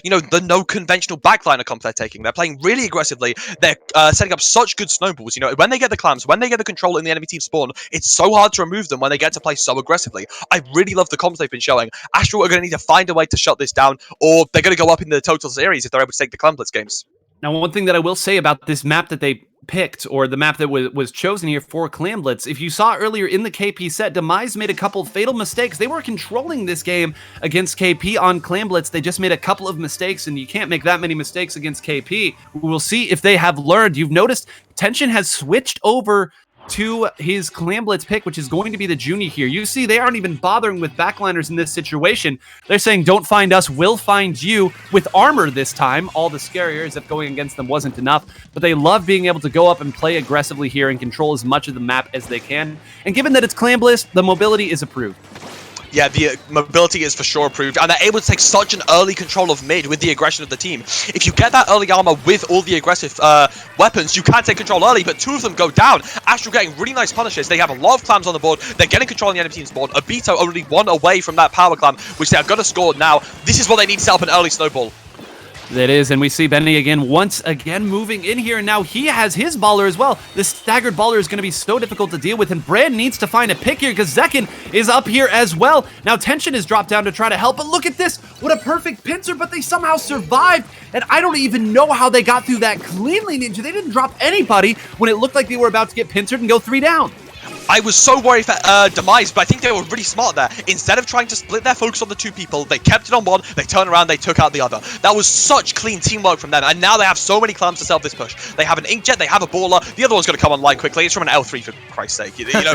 the no conventional backliner comp they're taking. They're playing really aggressively. They're setting up such good snowballs. You know, when they get the clams, when they get the control in the enemy team spawn, it's so hard to remove them when they get to play so aggressively. I really love the comps they've been showing. Astral are going to need to find a way to shut this down, or they're going to go up in the total series if they're able to take the Clan Blitz games. Now, one thing that I will say about this map that they picked, or the map that was chosen here for Clan Blitz, if you saw earlier in the KP set, Demise made a couple fatal mistakes. They were controlling this game against KP on Clan Blitz. They just made a couple of mistakes, and you can't make that many mistakes against KP. We'll see if they have learned. You've noticed Tension has switched over to his Clan Blitz pick, which is going to be the Junior here. You see, they aren't even bothering with backliners in this situation. They're saying, don't find us, we'll find you, with armor this time. All the scarier, as if going against them wasn't enough. But they love being able to go up and play aggressively here and control as much of the map as they can. And given that it's Clan Blitz, the mobility is approved. Yeah, the mobility is for sure approved, and they're able to take such an early control of mid with the aggression of the team. If you get that early armor with all the aggressive weapons, you can take control early, but two of them go down. Astral getting really nice punishes. They have a lot of clams on the board. They're getting control in the enemy team's board. Obito only one away from that power clam, which they're going to score now. This is what they need to set up an early snowball. That is, and we see Benny again, once again moving in here, and now he has his baller as well. This staggered baller is going to be so difficult to deal with, and Brand needs to find a pick here because Zekin is up here as well. Now Tension is dropped down to try to help, but look at this. What a perfect pincer, but they somehow survived, and I don't even know how they got through that cleanly, Ninja. They didn't drop anybody when it looked like they were about to get pincered and go 3 down. I was so worried for Demise, but I think they were really smart there. Instead of trying to split their focus on the two people, they kept it on one, they turned around, they took out the other. That was such clean teamwork from them, and now they have so many clams to sell this push. They have an Inkjet, they have a baller, the other one's going to come online quickly. It's from an L3, for Christ's sake. You know,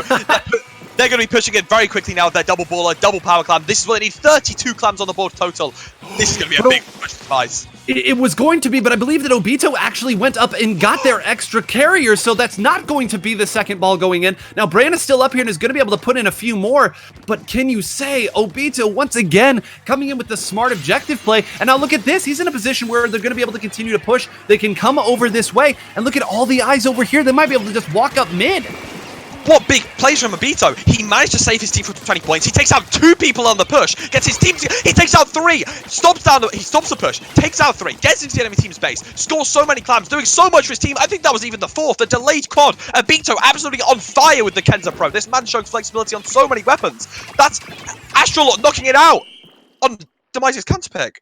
They're going to be pushing it very quickly now with their double baller, double power clam. This is what they need. 32 clams on the board total. This is going to be a big push for Demise. It was going to be, but I believe that Obito actually went up and got their extra carrier, so that's not going to be the second ball going in. Now, Bran is still up here and is going to be able to put in a few more, but can you say Obito, once again, coming in with the smart objective play, and now look at this. He's in a position where they're going to be able to continue to push. They can come over this way, and look at all the eyes over here. They might be able to just walk up mid. What big plays from Obito. He managed to save his team from 20 points. He takes out 2 people on the push, gets his team he takes out 3, he stops the push, takes out 3, gets into the enemy team's base, scores so many clams, doing so much for his team. I think that was even the 4th, the delayed quad. Obito absolutely on fire with the Kenza Pro. This man showed flexibility on so many weapons. That's Astral knocking it out on Demise's counter pick.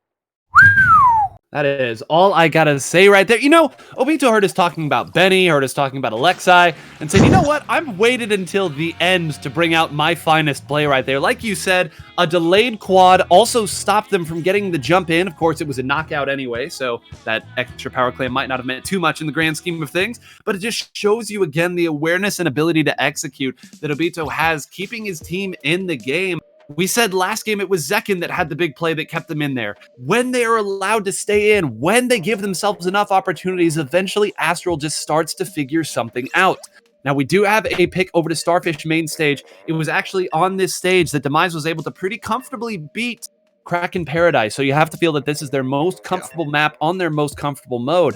That is all I gotta say right there. You know, Obito heard us talking about Benny, heard us talking about Alexei, and said, you know what? I've waited until the end to bring out my finest play right there. Like you said, a delayed quad also stopped them from getting the jump in. Of course, it was a knockout anyway, so that extra power clam might not have meant too much in the grand scheme of things, but it just shows you again the awareness and ability to execute that Obito has, keeping his team in the game. We said last game it was Zekin that had the big play that kept them in there. When they are allowed to stay in, when they give themselves enough opportunities, eventually Astral just starts to figure something out. Now, we do have a pick over to Starfish main stage. It was actually on this stage that Demise was able to pretty comfortably beat Kraken Paradise. So you have to feel that this is their most comfortable map on their most comfortable mode.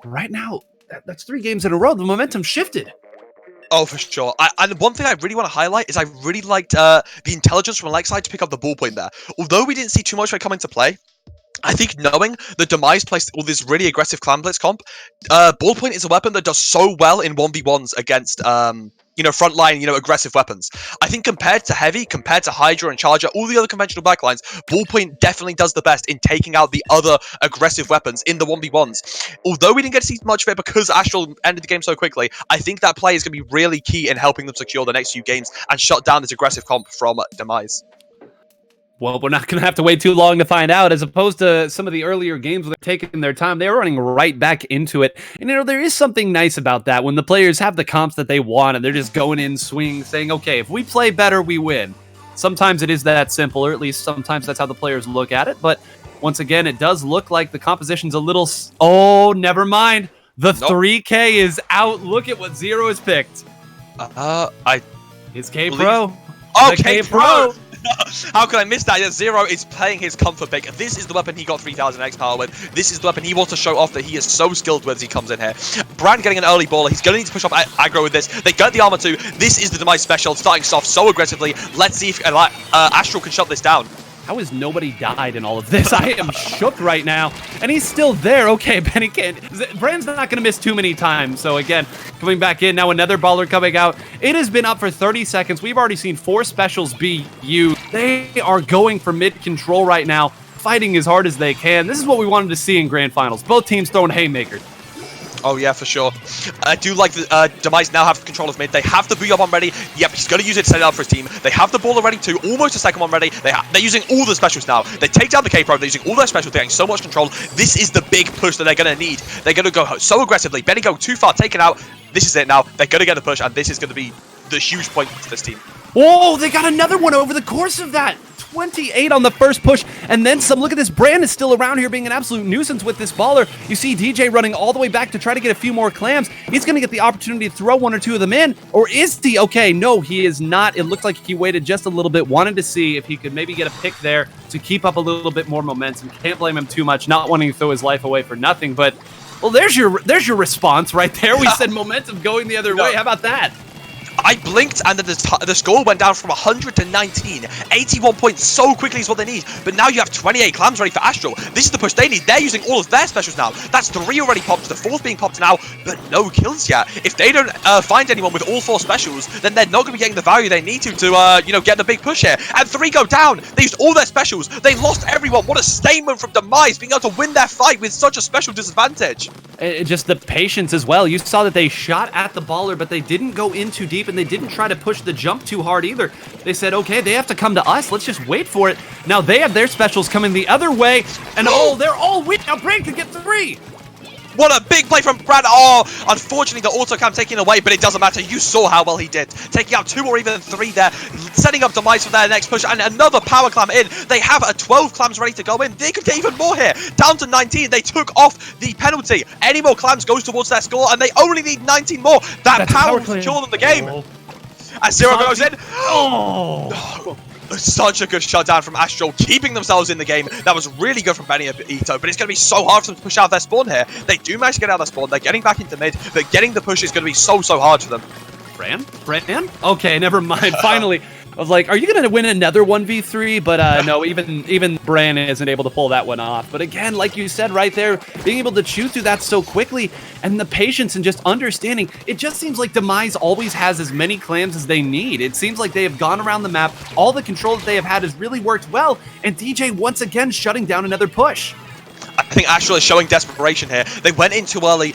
But right now, that's 3 games in a row. The momentum shifted. Oh, for sure. And one thing I really want to highlight is I really liked the intelligence from Alexei to pick up the ball point there. Although we didn't see too much of it come into play, I think knowing that Demise plays all this really aggressive clan blitz comp, ballpoint is a weapon that does so well in 1v1s against, frontline, aggressive weapons. I think compared to Heavy, compared to Hydra and Charger, all the other conventional backlines, ballpoint definitely does the best in taking out the other aggressive weapons in the 1v1s. Although we didn't get to see much of it because Astral ended the game so quickly, I think that play is going to be really key in helping them secure the next few games and shut down this aggressive comp from Demise. Well, we're not going to have to wait too long to find out. As opposed to some of the earlier games where they're taking their time, they're running right back into it. And, there is something nice about that when the players have the comps that they want and they're just going in swing, saying, okay, if we play better, we win. Sometimes it is that simple, or at least sometimes that's how the players look at it. But once again, it does look like the composition's a little... Oh, never mind. The 3K is out. Look at what Zero has picked. His K-Pro. Oh, K-Pro! How could I miss that? Yeah, Zero is playing his comfort pick. This is the weapon he got 3000 X power with. This is the weapon he wants to show off that he is so skilled with as he comes in here. Brand getting an early baller. He's going to need to push off aggro with this. They get the armor too. This is the Demise special, starting soft so aggressively. Let's see if Astral can shut this down. How has nobody died in all of this? I am shook right now. And he's still there. Okay, Benny can't. Brand's not going to miss too many times. So again, coming back in. Now another baller coming out. It has been up for 30 seconds. We've already seen 4 specials be used. They are going for mid control right now, fighting as hard as they can. This is what we wanted to see in Grand Finals. Both teams throwing haymakers. Oh, yeah, for sure. I do like the Demise now have control of mid. They have the Booyah bomb ready. Yep, he's going to use it to set it up for his team. They have the baller ready too. Almost a second one ready. They're using all the specials now. They take down the K-Pro. They're using all their specials. They're getting so much control. This is the big push that they're going to need. They're going to go so aggressively. Benny going too far, taken out. This is it now. They're going to get the push, and this is going to be the huge point to this team. Whoa, they got another one over the course of that. 28 on the first push, and then some. Look at this. Brand is still around here being an absolute nuisance with this baller. You see DJ running all the way back to try to get a few more clams. He's going to get the opportunity to throw 1 or 2 of them in, or is he? Okay, no, he is not. It looked like he waited just a little bit, wanted to see if he could maybe get a pick there to keep up a little bit more momentum. Can't blame him too much, not wanting to throw his life away for nothing, but, well, there's your response right there. We said momentum going the other way. How about that? I blinked and then the score went down from 100 to 19. 81 points so quickly is what they need. But now you have 28 clams ready for Astral. This is the push they need. They're using all of their specials now. That's 3 already popped. The 4th being popped now, but no kills yet. If they don't find anyone with all 4 specials, then they're not going to be getting the value they need to get the big push here. And 3 go down. They used all their specials. They lost everyone. What a statement from Demise, being able to win their fight with such a special disadvantage. Just the patience as well. You saw that they shot at the baller, but they didn't go in too deep, and they didn't try to push the jump too hard either. They said, okay, they have to come to us. Let's just wait for it. Now they have their specials coming the other way, and they're all weak. Now Brand can get 3. What a big play from Brad. Oh, unfortunately, the auto cam taken away, but it doesn't matter. You saw how well he did. Taking out 2 or even 3 there, setting up Demise for their next push, and another power clam in. They have a 12 clams ready to go in. They could get even more here. Down to 19. They took off the penalty. Any more clams goes towards their score, and they only need 19 more. That power will secure them the game. As Zero goes in. Oh. Such a good shutdown from Astral, keeping themselves in the game. That was really good from Benny and Ito, but it's going to be so hard for them to push out their spawn here. They do manage to get out of their spawn. They're getting back into mid, but getting the push is going to be so hard for them. Bran? Okay, never mind. Finally. I was like, are you going to win another 1v3? But no, even Bran isn't able to pull that one off. But again, like you said right there, being able to chew through that so quickly and the patience and just understanding, it just seems like Demise always has as many clams as they need. It seems like they have gone around the map. All the control that they have had has really worked well. And DJ once again shutting down another push. I think Astral is showing desperation here. They went in too early.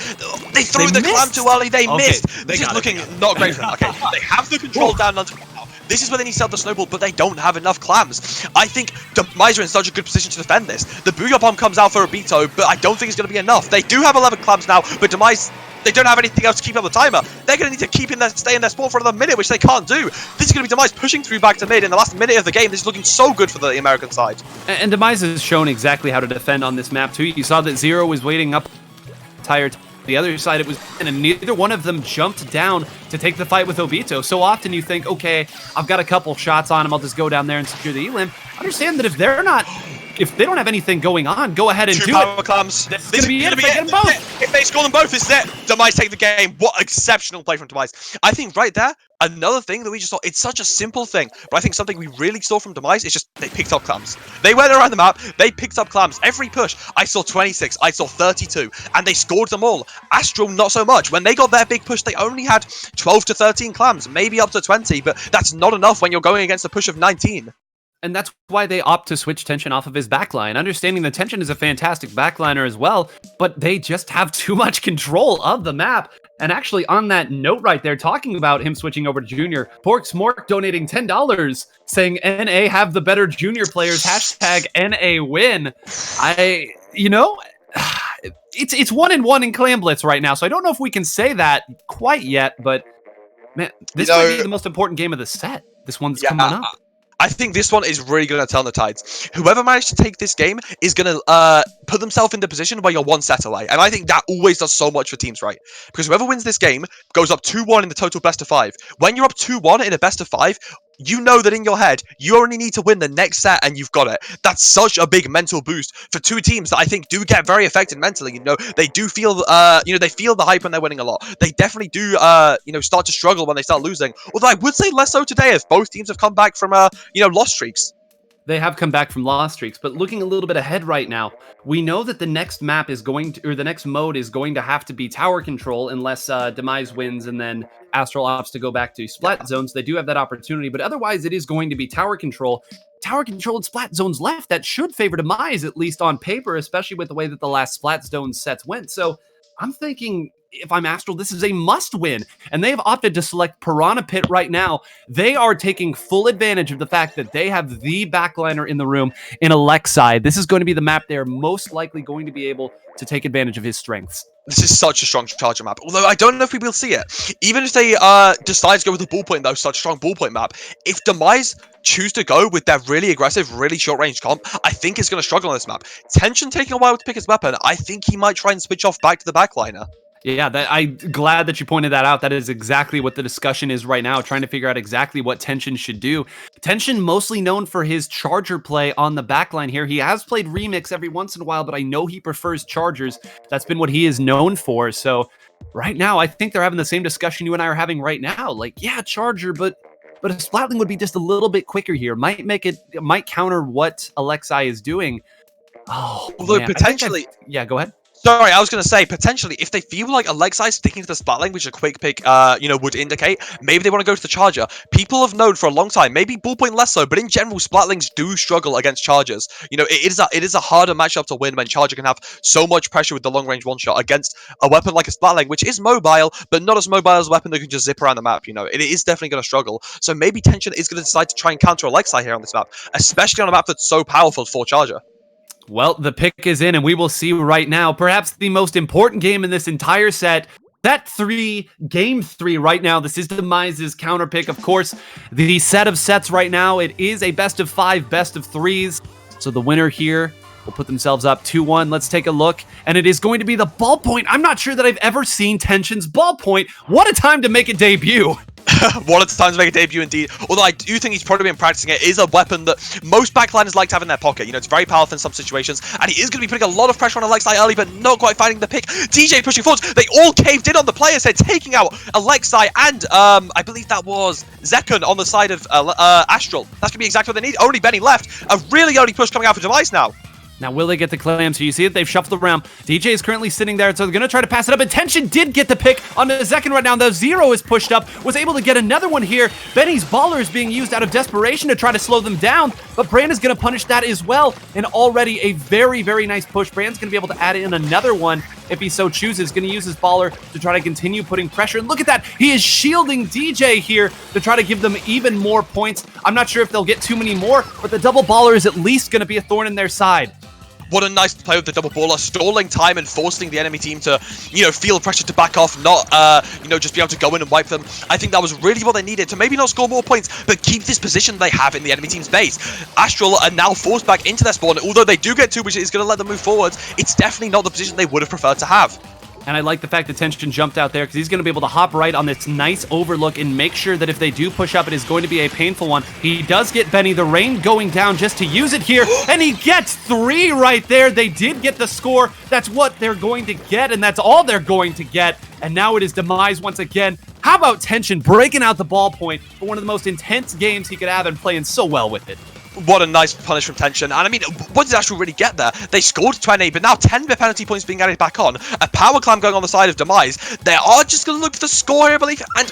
They threw the clam too early. They missed. This is looking not great for them. Okay, they have the control down onto now. This is where they need to sell the snowball, but they don't have enough clams. I think Demise are in such a good position to defend this. The Booyah Bomb comes out for a Beto, but I don't think it's going to be enough. They do have 11 clams now, but Demise, they don't have anything else to keep up the timer. They're going to need to stay in their spawn for another minute, which they can't do. This is going to be Demise pushing through back to mid in the last minute of the game. This is looking so good for the American side. And Demise has shown exactly how to defend on this map too. You saw that Zero was waiting up entire time. The other side, it was, and neither one of them jumped down to take the fight with Obito. So often you think, okay, I've got a couple shots on him, I'll just go down there and secure the elim. Understand that if they don't have anything going on, go ahead and do it. 2 power clams. This is going to be it if they get them both. If they score them both, it's it. Demise take the game. What exceptional play from Demise. I think right there, another thing that we just saw, it's such a simple thing, but I think something we really saw from Demise is just they picked up clams. They went around the map, they picked up clams. Every push, I saw 26, I saw 32, and they scored them all. Astral, not so much. When they got their big push, they only had 12 to 13 clams, maybe up to 20, but that's not enough when you're going against a push of 19. And that's why they opt to switch Tension off of his backline. Understanding that Tension is a fantastic backliner as well, but they just have too much control of the map. And actually, on that note right there, talking about him switching over to Junior, Pork Smork donating $10, saying NA have the better Junior players, hashtag NA win. It's 1-1 in Clan Blitz right now, so I don't know if we can say that quite yet, but man, this might be the most important game of the set. This one's coming up. I think this one is really going to turn the tides. Whoever managed to take this game is going to put themselves in the position where you're 1 set away. And I think that always does so much for teams, right? Because whoever wins this game goes up 2-1 in the total best of 5. When you're up 2-1 in a best of 5, you know that in your head, you only need to win the next set and you've got it. That's such a big mental boost for 2 teams that I think do get very affected mentally. You know, they do feel, they feel the hype when they're winning a lot. They definitely do, start to struggle when they start losing. Although I would say less so today as both teams have come back from, loss streaks. They have come back from loss streaks, but looking a little bit ahead right now, we know that the next map is going to, or the next mode is going to have to be tower control unless Demise wins and then Astral opts to go back to Splat Zones. They do have that opportunity, but otherwise it is going to be tower control. Tower control and Splat Zones left. That should favor Demise, at least on paper, especially with the way that the last Splat Zone sets went. So I'm thinking, if I'm Astral, this is a must-win, and they've opted to select Piranha Pit right now. They are taking full advantage of the fact that they have the backliner in the room in Alexei. This is going to be the map they're most likely going to be able to take advantage of his strengths. This is such a strong charger map, although I don't know if we will see it. Even if they decide to go with the ballpoint, though, such a strong ballpoint map, if Demise choose to go with their really aggressive, really short-range comp, I think it's going to struggle on this map. Tension taking a while to pick his weapon, I think he might try and switch off back to the backliner. Yeah, I'm glad that you pointed that out. That is exactly what the discussion is right now, trying to figure out exactly what Tension should do. Tension mostly known for his charger play on the backline here. He has played Remix every once in a while, but I know he prefers chargers. That's been what he is known for. So right now, I think they're having the same discussion you and I are having right now. Like, yeah, charger, but a Splatling would be just a little bit quicker here. Might counter what Alexei is doing. Oh, although potentially, yeah, go ahead. Sorry, I was going to say, potentially, if they feel like Alexei sticking to the Splatling, which a quick pick, would indicate, maybe they want to go to the Charger. People have known for a long time, maybe Ballpoint less so, but in general, Splatlings do struggle against Chargers. You know, it is a harder matchup to win when Charger can have so much pressure with the long-range one-shot against a weapon like a Splatling, which is mobile, but not as mobile as a weapon that can just zip around the map, you know. It is definitely going to struggle. So maybe Tension is going to decide to try and counter Alexei here on this map, especially on a map that's so powerful for Charger. Well, the pick is in, and we will see right now, perhaps the most important game in this entire set. Set 3, game 3 right now. This is Demise's counter pick. Of course, the set of sets right now, it is a best of 5, best of 3s. So the winner here will put themselves up 2-1. Let's take a look. And it is going to be the ballpoint. I'm not sure that I've ever seen Tension's ballpoint. What a time to make a debut. One of the times to make a debut indeed. Although I do think he's probably been practicing it. It is a weapon that most backliners like to have in their pocket. You know, it's very powerful in some situations. And he is going to be putting a lot of pressure on Alexei early, but not quite finding the pick. DJ pushing forwards. They all caved in on the player's head, taking out Alexei and I believe that was Zekun on the side of Astral. That's going to be exactly what they need. Only Benny left. A really only push coming out for Demise now. Now, will they get the clams? So you see that they've shuffled around. DJ is currently sitting there, so they're going to try to pass it up. And Tension did get the pick on the second right now. The Zero is pushed up, was able to get another one here. Benny's baller is being used out of desperation to try to slow them down, but Brand is going to punish that as well. And already a very, very nice push. Brand's going to be able to add in another one if he so chooses. Going to use his baller to try to continue putting pressure. And look at that. He is shielding DJ here to try to give them even more points. I'm not sure if they'll get too many more, but the double baller is at least going to be a thorn in their side. What a nice play with the double baller, stalling time and forcing the enemy team to, you know, feel pressure to back off, not, you know, just be able to go in and wipe them. I think that was really what they needed to maybe not score more points, but keep this position they have in the enemy team's base. Astral are now forced back into their spawn. Although they do get 2, which is going to let them move forwards, it's definitely not the position they would have preferred to have. And I like the fact that Tension jumped out there because he's going to be able to hop right on this nice overlook and make sure that if they do push up, it is going to be a painful one. He does get Benny, the rain going down just to use it here, and he gets 3 right there. They did get the score. That's what they're going to get, and that's all they're going to get. And now it is Demise once again. How about Tension breaking out the ballpoint for one of the most intense games he could have and playing so well with it? What a nice punish from Tension. And I mean, what did Astral really get there? They scored 20, but now 10 penalty points being added back on. A power climb going on the side of Demise. They are just going to look for the score here, I believe. And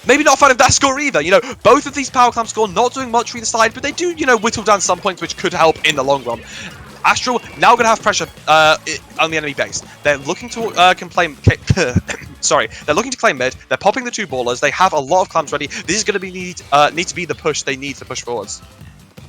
maybe not a fan of that score either. You know, both of these power climbs score, not doing much for either side, but they do, you know, whittle down some points, which could help in the long run. Astral now going to have pressure on the enemy base. They're looking to sorry, they're looking to claim mid. They're popping the 2 ballers. They have a lot of clams ready. This is going to be need to be the push they need to push forwards.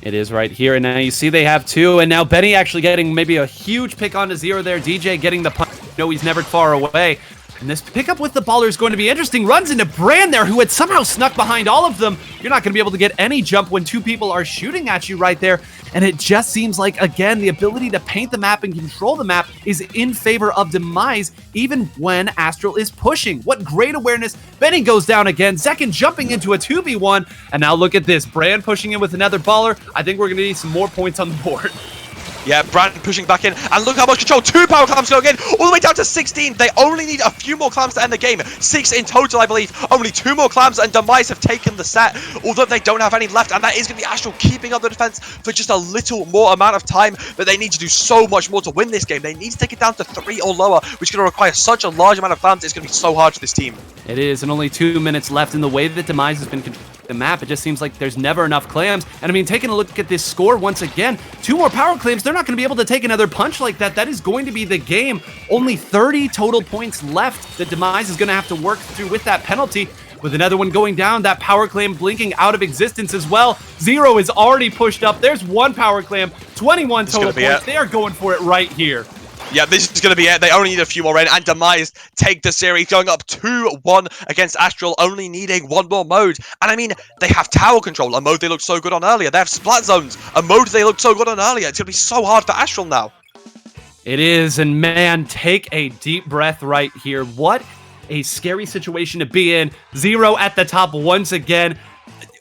It is right here, and now you see they have 2, and now Benny actually getting maybe a huge pick onto Zero there. DJ getting the punch. No, he's never far away. And this pickup with the baller is going to be interesting. Runs into Brand there, who had somehow snuck behind all of them. You're not going to be able to get any jump when 2 people are shooting at you right there. And it just seems like, again, the ability to paint the map and control the map is in favor of Demise, even when Astral is pushing. What great awareness. Benny goes down again. Zekun jumping into a 2v1. And now look at this. Brand pushing in with another baller. I think we're going to need some more points on the board. Yeah, Brand pushing back in, and look how much control. 2 power clams going in, all the way down to 16. They only need a few more clams to end the game. 6 in total, I believe. Only 2 more clams, and Demise have taken the set, although they don't have any left, and that is going to be Astral keeping up the defense for just a little more amount of time, but they need to do so much more to win this game. They need to take it down to 3 or lower, which is going to require such a large amount of clams. It's going to be so hard for this team. It is, and only 2 minutes left in the way that Demise has been controlling the map. It just seems like there's never enough clams. And I mean, taking a look at this score once again, 2 more power clams, they're not going to be able to take another punch like that. That is going to be the game. Only 30 total points left that Demise is going to have to work through with that penalty. With another one going down, that power clam blinking out of existence as well. Zero is already pushed up. There's 1 power clam, 21 total points. They are going for it right here. Yeah, this is going to be it. They only need a few more in, and Demise take the series, going up 2-1 against Astral, only needing 1 more mode. And I mean, they have tower control, a mode they looked so good on earlier. They have splat zones, a mode they looked so good on earlier. It's going to be so hard for Astral now. It is, and man, take a deep breath right here. What a scary situation to be in. Zero at the top once again.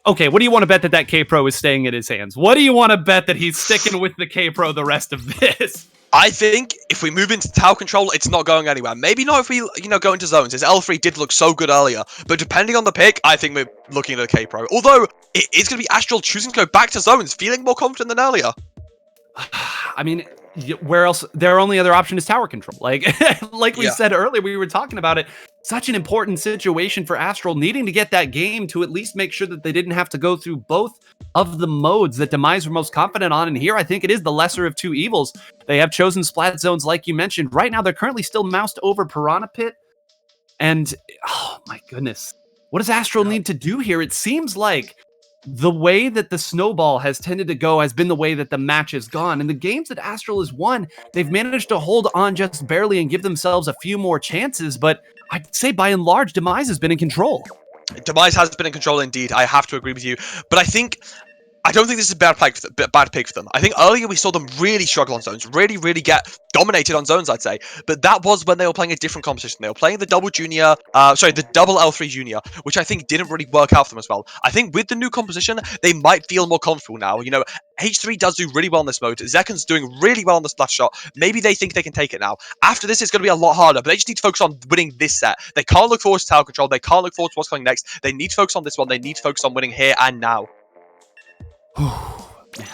Okay, what do you want to bet that K-Pro is staying in his hands? What do you want to bet that he's sticking with the K-Pro the rest of this? I think if we move into tower control, it's not going anywhere. Maybe not if we, you know, go into zones. His L3 did look so good earlier. But depending on the pick, I think we're looking at a K-Pro. Although, it is going to be Astral choosing to go back to zones, feeling more confident than earlier. I mean, where else? Their only other option is tower control. Like we said earlier, we were talking about it. Such an important situation for Astral, needing to get that game to at least make sure that they didn't have to go through both of the modes that Demise were most confident on. And here, I think it is the lesser of 2 evils. They have chosen splat zones, like you mentioned. Right now, they're currently still moused over Piranha Pit. And, oh my goodness. What does Astral need to do here? It seems like the way that the snowball has tended to go has been the way that the match has gone. And the games that Astral has won, they've managed to hold on just barely and give themselves a few more chances. But I'd say by and large, Demise has been in control. Demise has been in control indeed. I have to agree with you. But I don't think this is a bad pick for them. I think earlier we saw them really struggle on zones, really get dominated on zones, I'd say. But that was when they were playing a different composition. They were playing the double L3 junior, which I think didn't really work out for them as well. I think with the new composition, they might feel more comfortable now. You know, H3 does do really well in this mode. Zekken's doing really well on the splash shot. Maybe they think they can take it now. After this, it's going to be a lot harder, but they just need to focus on winning this set. They can't look forward to tower control. They can't look forward to what's coming next. They need to focus on this one. They need to focus on winning here and now.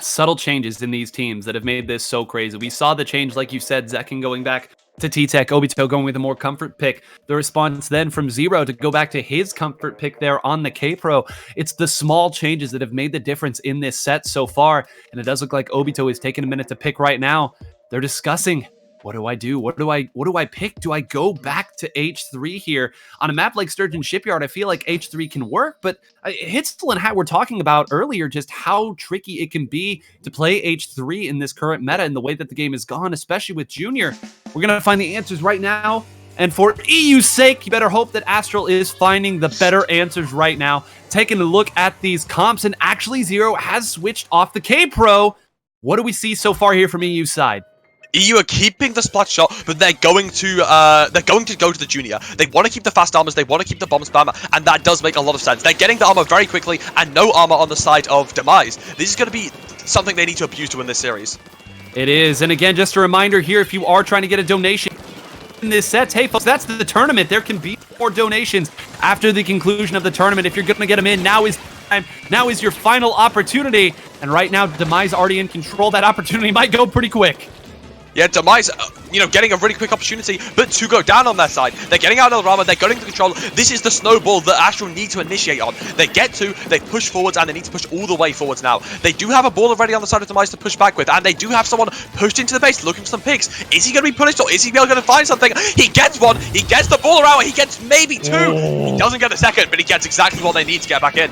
Subtle changes in these teams that have made this so crazy. We saw the change, like you said, Zekken going back to T-Tech, Obito going with a more comfort pick. The response then from Zero to go back to his comfort pick there on the K-Pro. It's the small changes that have made the difference in this set so far. And it does look like Obito is taking a minute to pick right now. They're discussing, what do I do? What do I pick? Do I go back to H3 here? On a map like Sturgeon Shipyard, I feel like H3 can work, but Hitzel and Hat were talking about earlier just how tricky it can be to play H3 in this current meta and the way that the game is gone, especially with Junior. We're going to find the answers right now. And for EU's sake, you better hope that Astral is finding the better answers right now. Taking a look at these comps, and actually Zero has switched off the K-Pro. What do we see so far here from EU's side? EU are keeping the splat shot, but they're going to go to the junior. They want to keep the fast armors, they want to keep the bomb spam, and that does make a lot of sense. They're getting the armor very quickly, and no armor on the side of Demise. This is going to be something they need to abuse to win this series. It is, and again, just a reminder here, if you are trying to get a donation in this set, hey folks, that's the tournament. There can be more donations after the conclusion of the tournament. If you're going to get them in, now is time. Now is your final opportunity, and right now, Demise already in control. That opportunity might go pretty quick. Yeah, Demise, getting a really quick opportunity, but to go down on their side. They're getting out of the armor, they're going to control. This is the snowball that Astral need to initiate on. They push forwards, and they need to push all the way forwards now. They do have a ball already on the side of Demise to push back with, and they do have someone pushed into the base looking for some picks. Is he going to be punished, or is he going to find something? He gets one, he gets the ball around, he gets maybe two. He doesn't get the second, but he gets exactly what they need to get back in.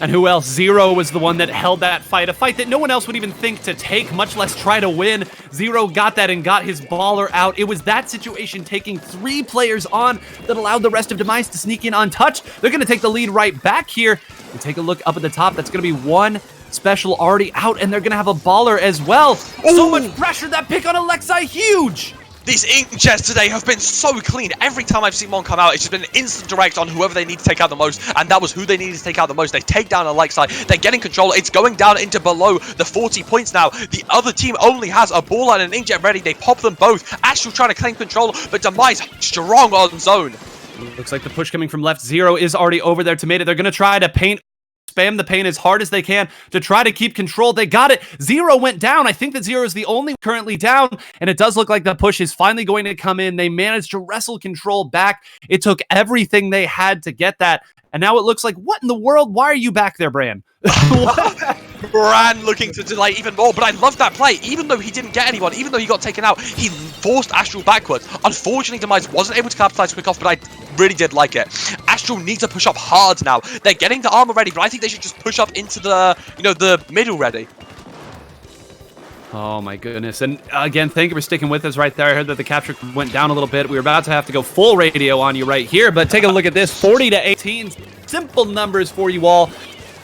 And who else? Zero was the one that held that fight, a fight that no one else would even think to take, much less try to win. Zero got that and got his baller out. It was that situation taking 3 players on that allowed the rest of Demise to sneak in untouched. They're going to take the lead right back here. And take a look up at the top. That's going to be one special already out, and they're going to have a baller as well. Ooh. So much pressure. That pick on Alexei, huge. These ink chests today have been so clean. Every time I've seen one come out, it's just been an instant direct on whoever they need to take out the most, and that was who they needed to take out the most. They take down Alexei. They're getting control. It's going down into below the 40 points now. The other team only has a ball and an inkjet ready. They pop them both. Astral trying to claim control, but Demise strong on zone. Looks like the push coming from left. Zero is already over there to mid it. They're going to try to spam the paint as hard as they can to try to keep control. They got it. Zero went down. I think that Zero is the only currently down, and it does look like the push is finally going to come in. They managed to wrestle control back. It took everything they had to get that, and now it looks like, what in the world? Why are you back there, Bran? Bran looking to delay even more, but I love that play. Even though he didn't get anyone, even though he got taken out, he forced Astral backwards. Unfortunately, Demise wasn't able to capitalize quick off, but I really did like it. Astral needs to push up hard now. They're getting the armor ready, but I think they should just push up into the, the middle ready. Oh my goodness. And again, thank you for sticking with us right there. I heard that the capture went down a little bit. We were about to have to go full radio on you right here, but take a look at this. 40-18. Simple numbers for you all.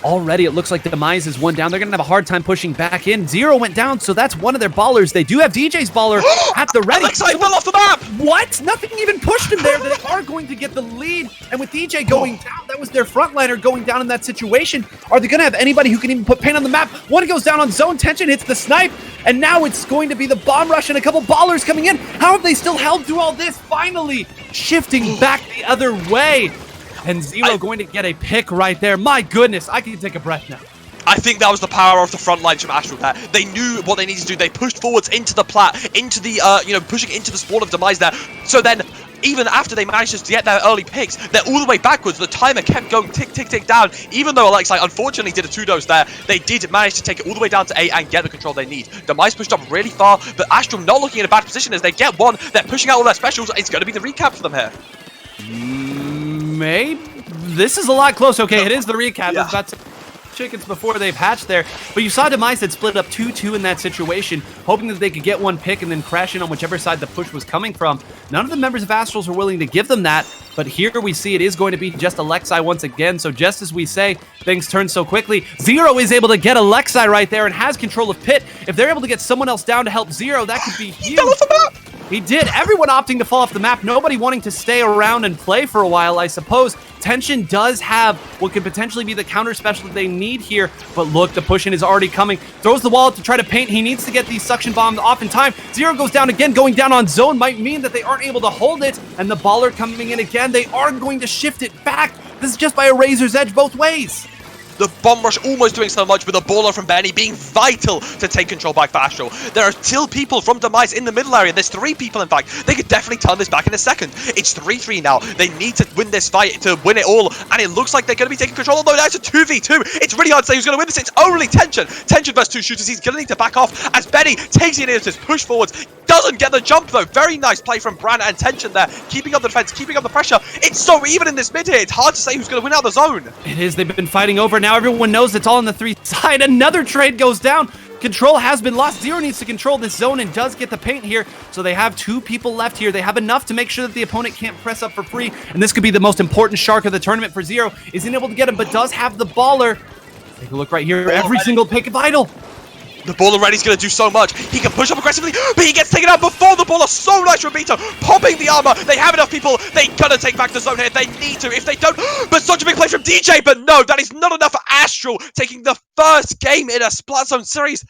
Already, it looks like Demise is one down. They're going to have a hard time pushing back in. Zero went down, so that's one of their ballers. They do have DJ's baller at the ready. Alexei fell off the map! What? Nothing even pushed him there. They are going to get the lead. And with DJ going down, that was their frontliner going down in that situation. Are they going to have anybody who can even put paint on the map? One goes down on zone tension, hits the snipe, and now it's going to be the bomb rush and a couple ballers coming in. How have they still held through all this? Finally, shifting back the other way. And Zero going to get a pick right there. My goodness, I can take a breath now. I think that was the power of the front lines from Astral there. They knew what they needed to do. They pushed forwards into the plat, into the, pushing into the spawn of Demise there. So then, even after they managed to get their early picks, they're all the way backwards. The timer kept going tick, tick, tick down. Even though Alexei unfortunately did a 2-dose there, they did manage to take it all the way down to 8 and get the control they need. Demise pushed up really far, but Astral not looking in a bad position as they get one. They're pushing out all their specials. It's going to be the recap for them here. Maybe. This is a lot close. Okay, it is the recap. Yeah. chickens before they've hatched there. But you saw Demise had split up 2-2 in that situation, hoping that they could get one pick and then crash in on whichever side the push was coming from. None of the members of Astrals were willing to give them that, but here we see it is going to be just Alexi once again. So just as we say, things turn so quickly. Zero is able to get Alexi right there and has control of Pit. If they're able to get someone else down to help Zero, that could be huge. He did. Everyone opting to fall off the map. Nobody wanting to stay around and play for a while, I suppose. Tension does have what could potentially be the counter special that they need here. But look, the push-in is already coming. Throws the wall up to try to paint. He needs to get these suction bombs off in time. Zero goes down again. Going down on zone might mean that they aren't able to hold it. And the baller coming in again. They are going to shift it back. This is just by a razor's edge both ways. The bomb rush almost doing so much, with a baller from Benny being vital to take control back for Astral. There are still people from Demise in the middle area. There's 3 people, in fact. They could definitely turn this back in a second. It's 3-3 now. They need to win this fight to win it all, and it looks like they're going to be taking control, although that's a 2v2. It's really hard to say who's going to win this. It's only Tension. Tension versus 2 shooters. He's going to need to back off as Benny takes the initiative, push forwards. Doesn't get the jump, though. Very nice play from Bran and Tension there, keeping up the defense, keeping up the pressure. It's so even in this mid here. It's hard to say who's going to win out of the zone. It is. They've been fighting over. Now everyone knows it's all on the 3 side. Another trade goes down. Control has been lost. Zero needs to control this zone and does get the paint here. So they have 2 people left here. They have enough to make sure that the opponent can't press up for free. And this could be the most important shark of the tournament for Zero. Isn't able to get him, but does have the baller. Take a look right here. Every single pick vital. The baller ready's going to do so much. He can push up aggressively, but he gets taken out before the baller. So nice from Vito, popping the armor. They have enough people. They gotta take back the zone here. They need to. If they don't, but such a big play from DJ. But no, that is not enough for Astral, taking the first game in a Splatoon series.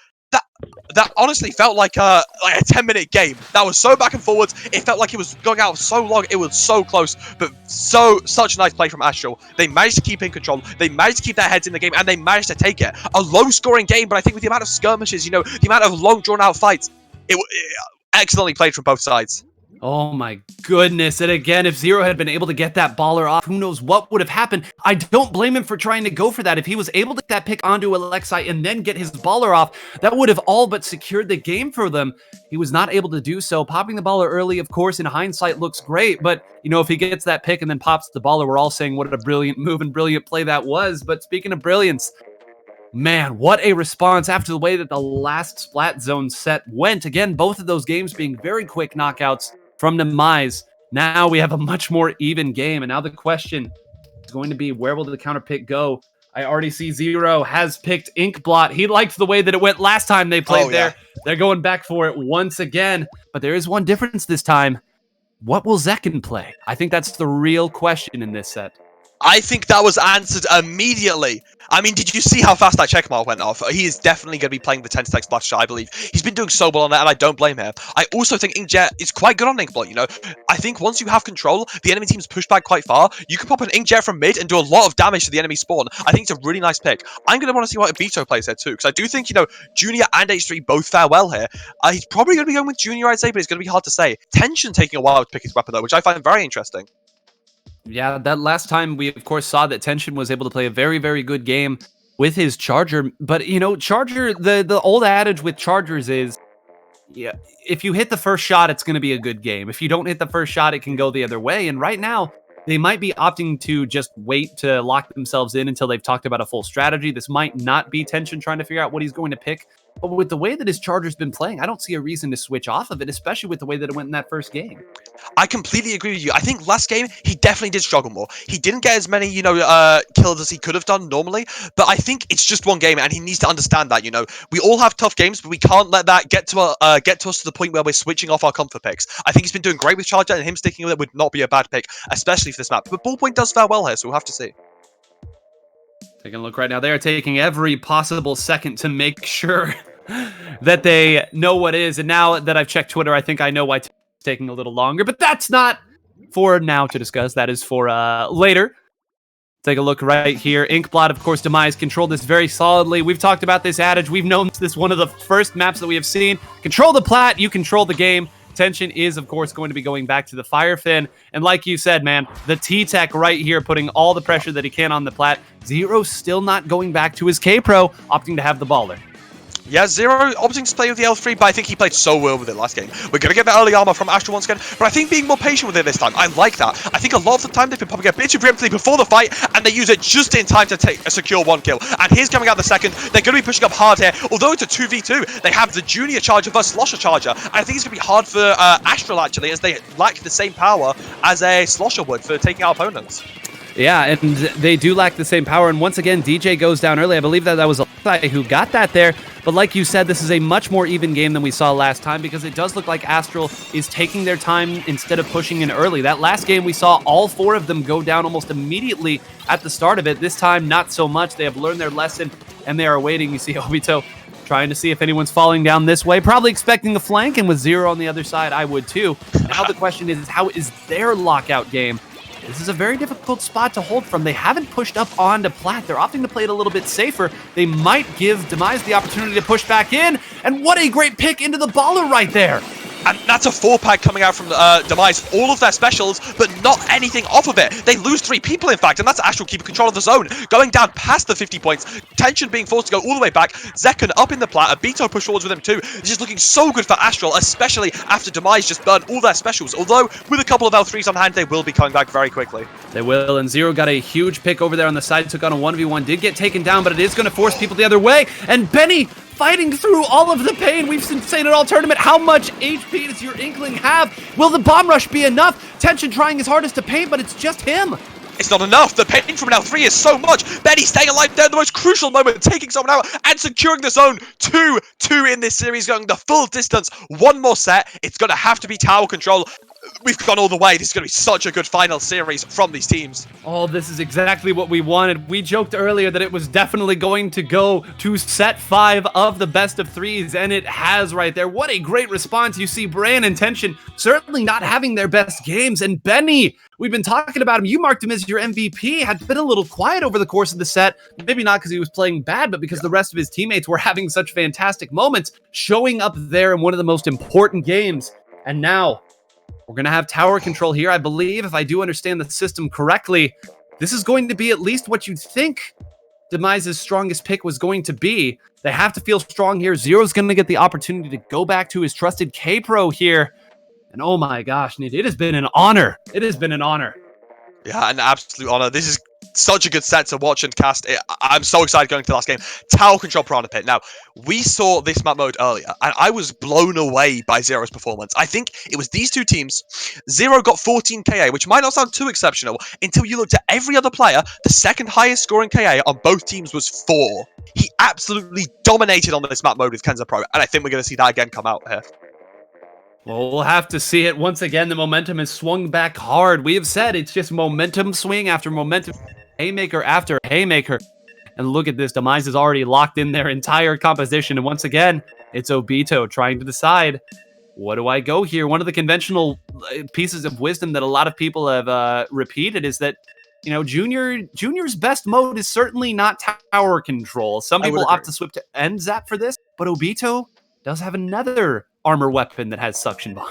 That honestly felt like a 10-minute game. That was so back and forwards. It felt like it was going out so long. It was so close, but such a nice play from Astral. They managed to keep in control. They managed to keep their heads in the game, and they managed to take it. A low-scoring game, but I think with the amount of skirmishes, you know, the amount of long, drawn-out fights, it excellently played from both sides. Oh my goodness. And again, if Zero had been able to get that baller off, who knows what would have happened. I don't blame him for trying to go for that. If he was able to get that pick onto Alexi and then get his baller off, that would have all but secured the game for them. He was not able to do so. Popping the baller early, of course, in hindsight looks great, but you know, if he gets that pick and then pops the baller, we're all saying what a brilliant move and brilliant play that was. But speaking of brilliance, man, what a response after the way that the last Splat Zone set went. Again, both of those games being very quick knockouts from Demise. Now we have a much more even game, and now the question is going to be, where will the counter pick go? I already see Zero has picked Inkblot. He liked the way that it went last time they played there. They're going back for it once again, but there is one difference this time. What will Zekken play? I think that's the real question in this set. I think that was answered immediately. I mean, did you see how fast that checkmark went off? He is definitely going to be playing the 10-stack splash shot, I believe. He's been doing so well on that, and I don't blame him. I also think Inkjet is quite good on Inkblot, you know? I think once you have control, the enemy team's pushed back quite far. You can pop an Inkjet from mid and do a lot of damage to the enemy spawn. I think it's a really nice pick. I'm going to want to see what Vito plays there too, because I do think, you know, Junior and H3 both fare well here. He's probably going to be going with Junior, I'd say, but it's going to be hard to say. Tension taking a while to pick his weapon, though, which I find very interesting. Yeah, that last time we, of course, saw that Tension was able to play a very, very good game with his Charger. But, you know, Charger, the old adage with Chargers is, yeah, if you hit the first shot, it's going to be a good game. If you don't hit the first shot, it can go the other way. And right now, they might be opting to just wait to lock themselves in until they've talked about a full strategy. This might not be Tension trying to figure out what he's going to pick. But with the way that his Charger's been playing, I don't see a reason to switch off of it, especially with the way that it went in that first game. I completely agree with you. I think last game, he definitely did struggle more. He didn't get as many, you know, kills as he could have done normally, but I think it's just one game, and he needs to understand that, you know. We all have tough games, but we can't let that get to us to the point where we're switching off our comfort picks. I think he's been doing great with Charger, and him sticking with it would not be a bad pick, especially for this map. But Ballpoint does fare well here, so we'll have to see. Taking a look right now. They are taking every possible second to make sure that they know what is. And now that I've checked Twitter, I think I know why it's taking a little longer. But that's not for now to discuss. That is for later. Take a look right here. Inkblot, of course, Demise controlled this very solidly. We've talked about this adage. We've known this one of the first maps that we have seen. Control the plat, you control the game. Tension is, of course, going to be going back to the Firefin. And like you said, man, the T-Tech right here, putting all the pressure that he can on the plat. Zero still not going back to his K-Pro, opting to have the baller. Yeah, Zero opting to play with the L3, but I think he played so well with it last game. We're going to get the early armor from Astral once again, but I think being more patient with it this time, I like that. I think a lot of the time they've been popping a bit too preemptively before the fight, and they use it just in time to secure one kill. And here's coming out the second. They're going to be pushing up hard here. Although it's a 2v2, they have the Junior Charger versus Slosher Charger. And I think it's going to be hard for Astral, actually, as they lack the same power as a Slosher would for taking out opponents. Yeah, and they do lack the same power. And once again, DJ goes down early. I believe that was a guy who got that there. But like you said, this is a much more even game than we saw last time because it does look like Astral is taking their time instead of pushing in early. That last game, we saw all 4 of them go down almost immediately at the start of it. This time, not so much. They have learned their lesson, and they are waiting. You see Obito trying to see if anyone's falling down this way, probably expecting a flank, and with Zero on the other side, I would too. Now the question is, how is their lockout game? This is a very difficult spot to hold from. They haven't pushed up onto Plat. They're opting to play it a little bit safer. They might give Demise the opportunity to push back in. And what a great pick into the baller right there. And that's a 4-pack coming out from Demise. All of their specials, but not anything off of it. They lose 3 people, in fact, and that's Astral keeping control of the zone. Going down past the 50 points. Tension being forced to go all the way back. Zekken up in the plat. Abito push forwards with him too. It's just looking so good for Astral, especially after Demise just burned all their specials. Although, with a couple of L3s on hand, they will be coming back very quickly. They will, and Zero got a huge pick over there on the side. Took on a 1v1. Did get taken down, but it is going to force people the other way. And Benny fighting through all of the pain. We've seen it all tournament. How much HP does your Inkling have? Will the bomb rush be enough? Tension trying his hardest to paint, but it's just him. It's not enough. The pain from an L3 is so much. Benny staying alive there, the most crucial moment, taking someone out and securing the zone. 2-2 in this series, going the full distance. One more set. It's going to have to be tower control. We've gone all the way. This is going to be such a good final series from these teams. Oh, this is exactly what we wanted. We joked earlier that it was definitely going to go to set 5 of the best of 3s, and it has right there. What a great response. You see Bran and Tension certainly not having their best games, and Benny, we've been talking about him. You marked him as your MVP. Had been a little quiet over the course of the set. Maybe not because he was playing bad, but because the rest of his teammates were having such fantastic moments, showing up there in one of the most important games. And now we're going to have tower control here. I believe, if I do understand the system correctly, this is going to be at least what you'd think Demise's strongest pick was going to be. They have to feel strong here. Zero's going to get the opportunity to go back to his trusted K-Pro here. And oh my gosh, Nid, it has been an honor. It has been an honor. Yeah, an absolute honor. This is such a good set to watch and cast. I'm so excited going to the last game. Tower control Piranha Pit. Now, we saw this map mode earlier, and I was blown away by Zero's performance. I think it was these two teams. Zero got 14 KA, which might not sound too exceptional until you looked at every other player. The second highest scoring KA on both teams was 4. He absolutely dominated on this map mode with Kenza Pro, and I think we're going to see that again come out here. Well, we'll have to see it. Once again, the momentum has swung back hard. We have said it's just momentum swing after momentum, haymaker after haymaker. And look at this. Demise has already locked in their entire composition. And once again, it's Obito trying to decide, what do I go here? One of the conventional pieces of wisdom that a lot of people have repeated is that, you know, Junior's best mode is certainly not tower control. Some people opt to switch to end zap for this, but Obito does have another armor weapon that has suction bomb.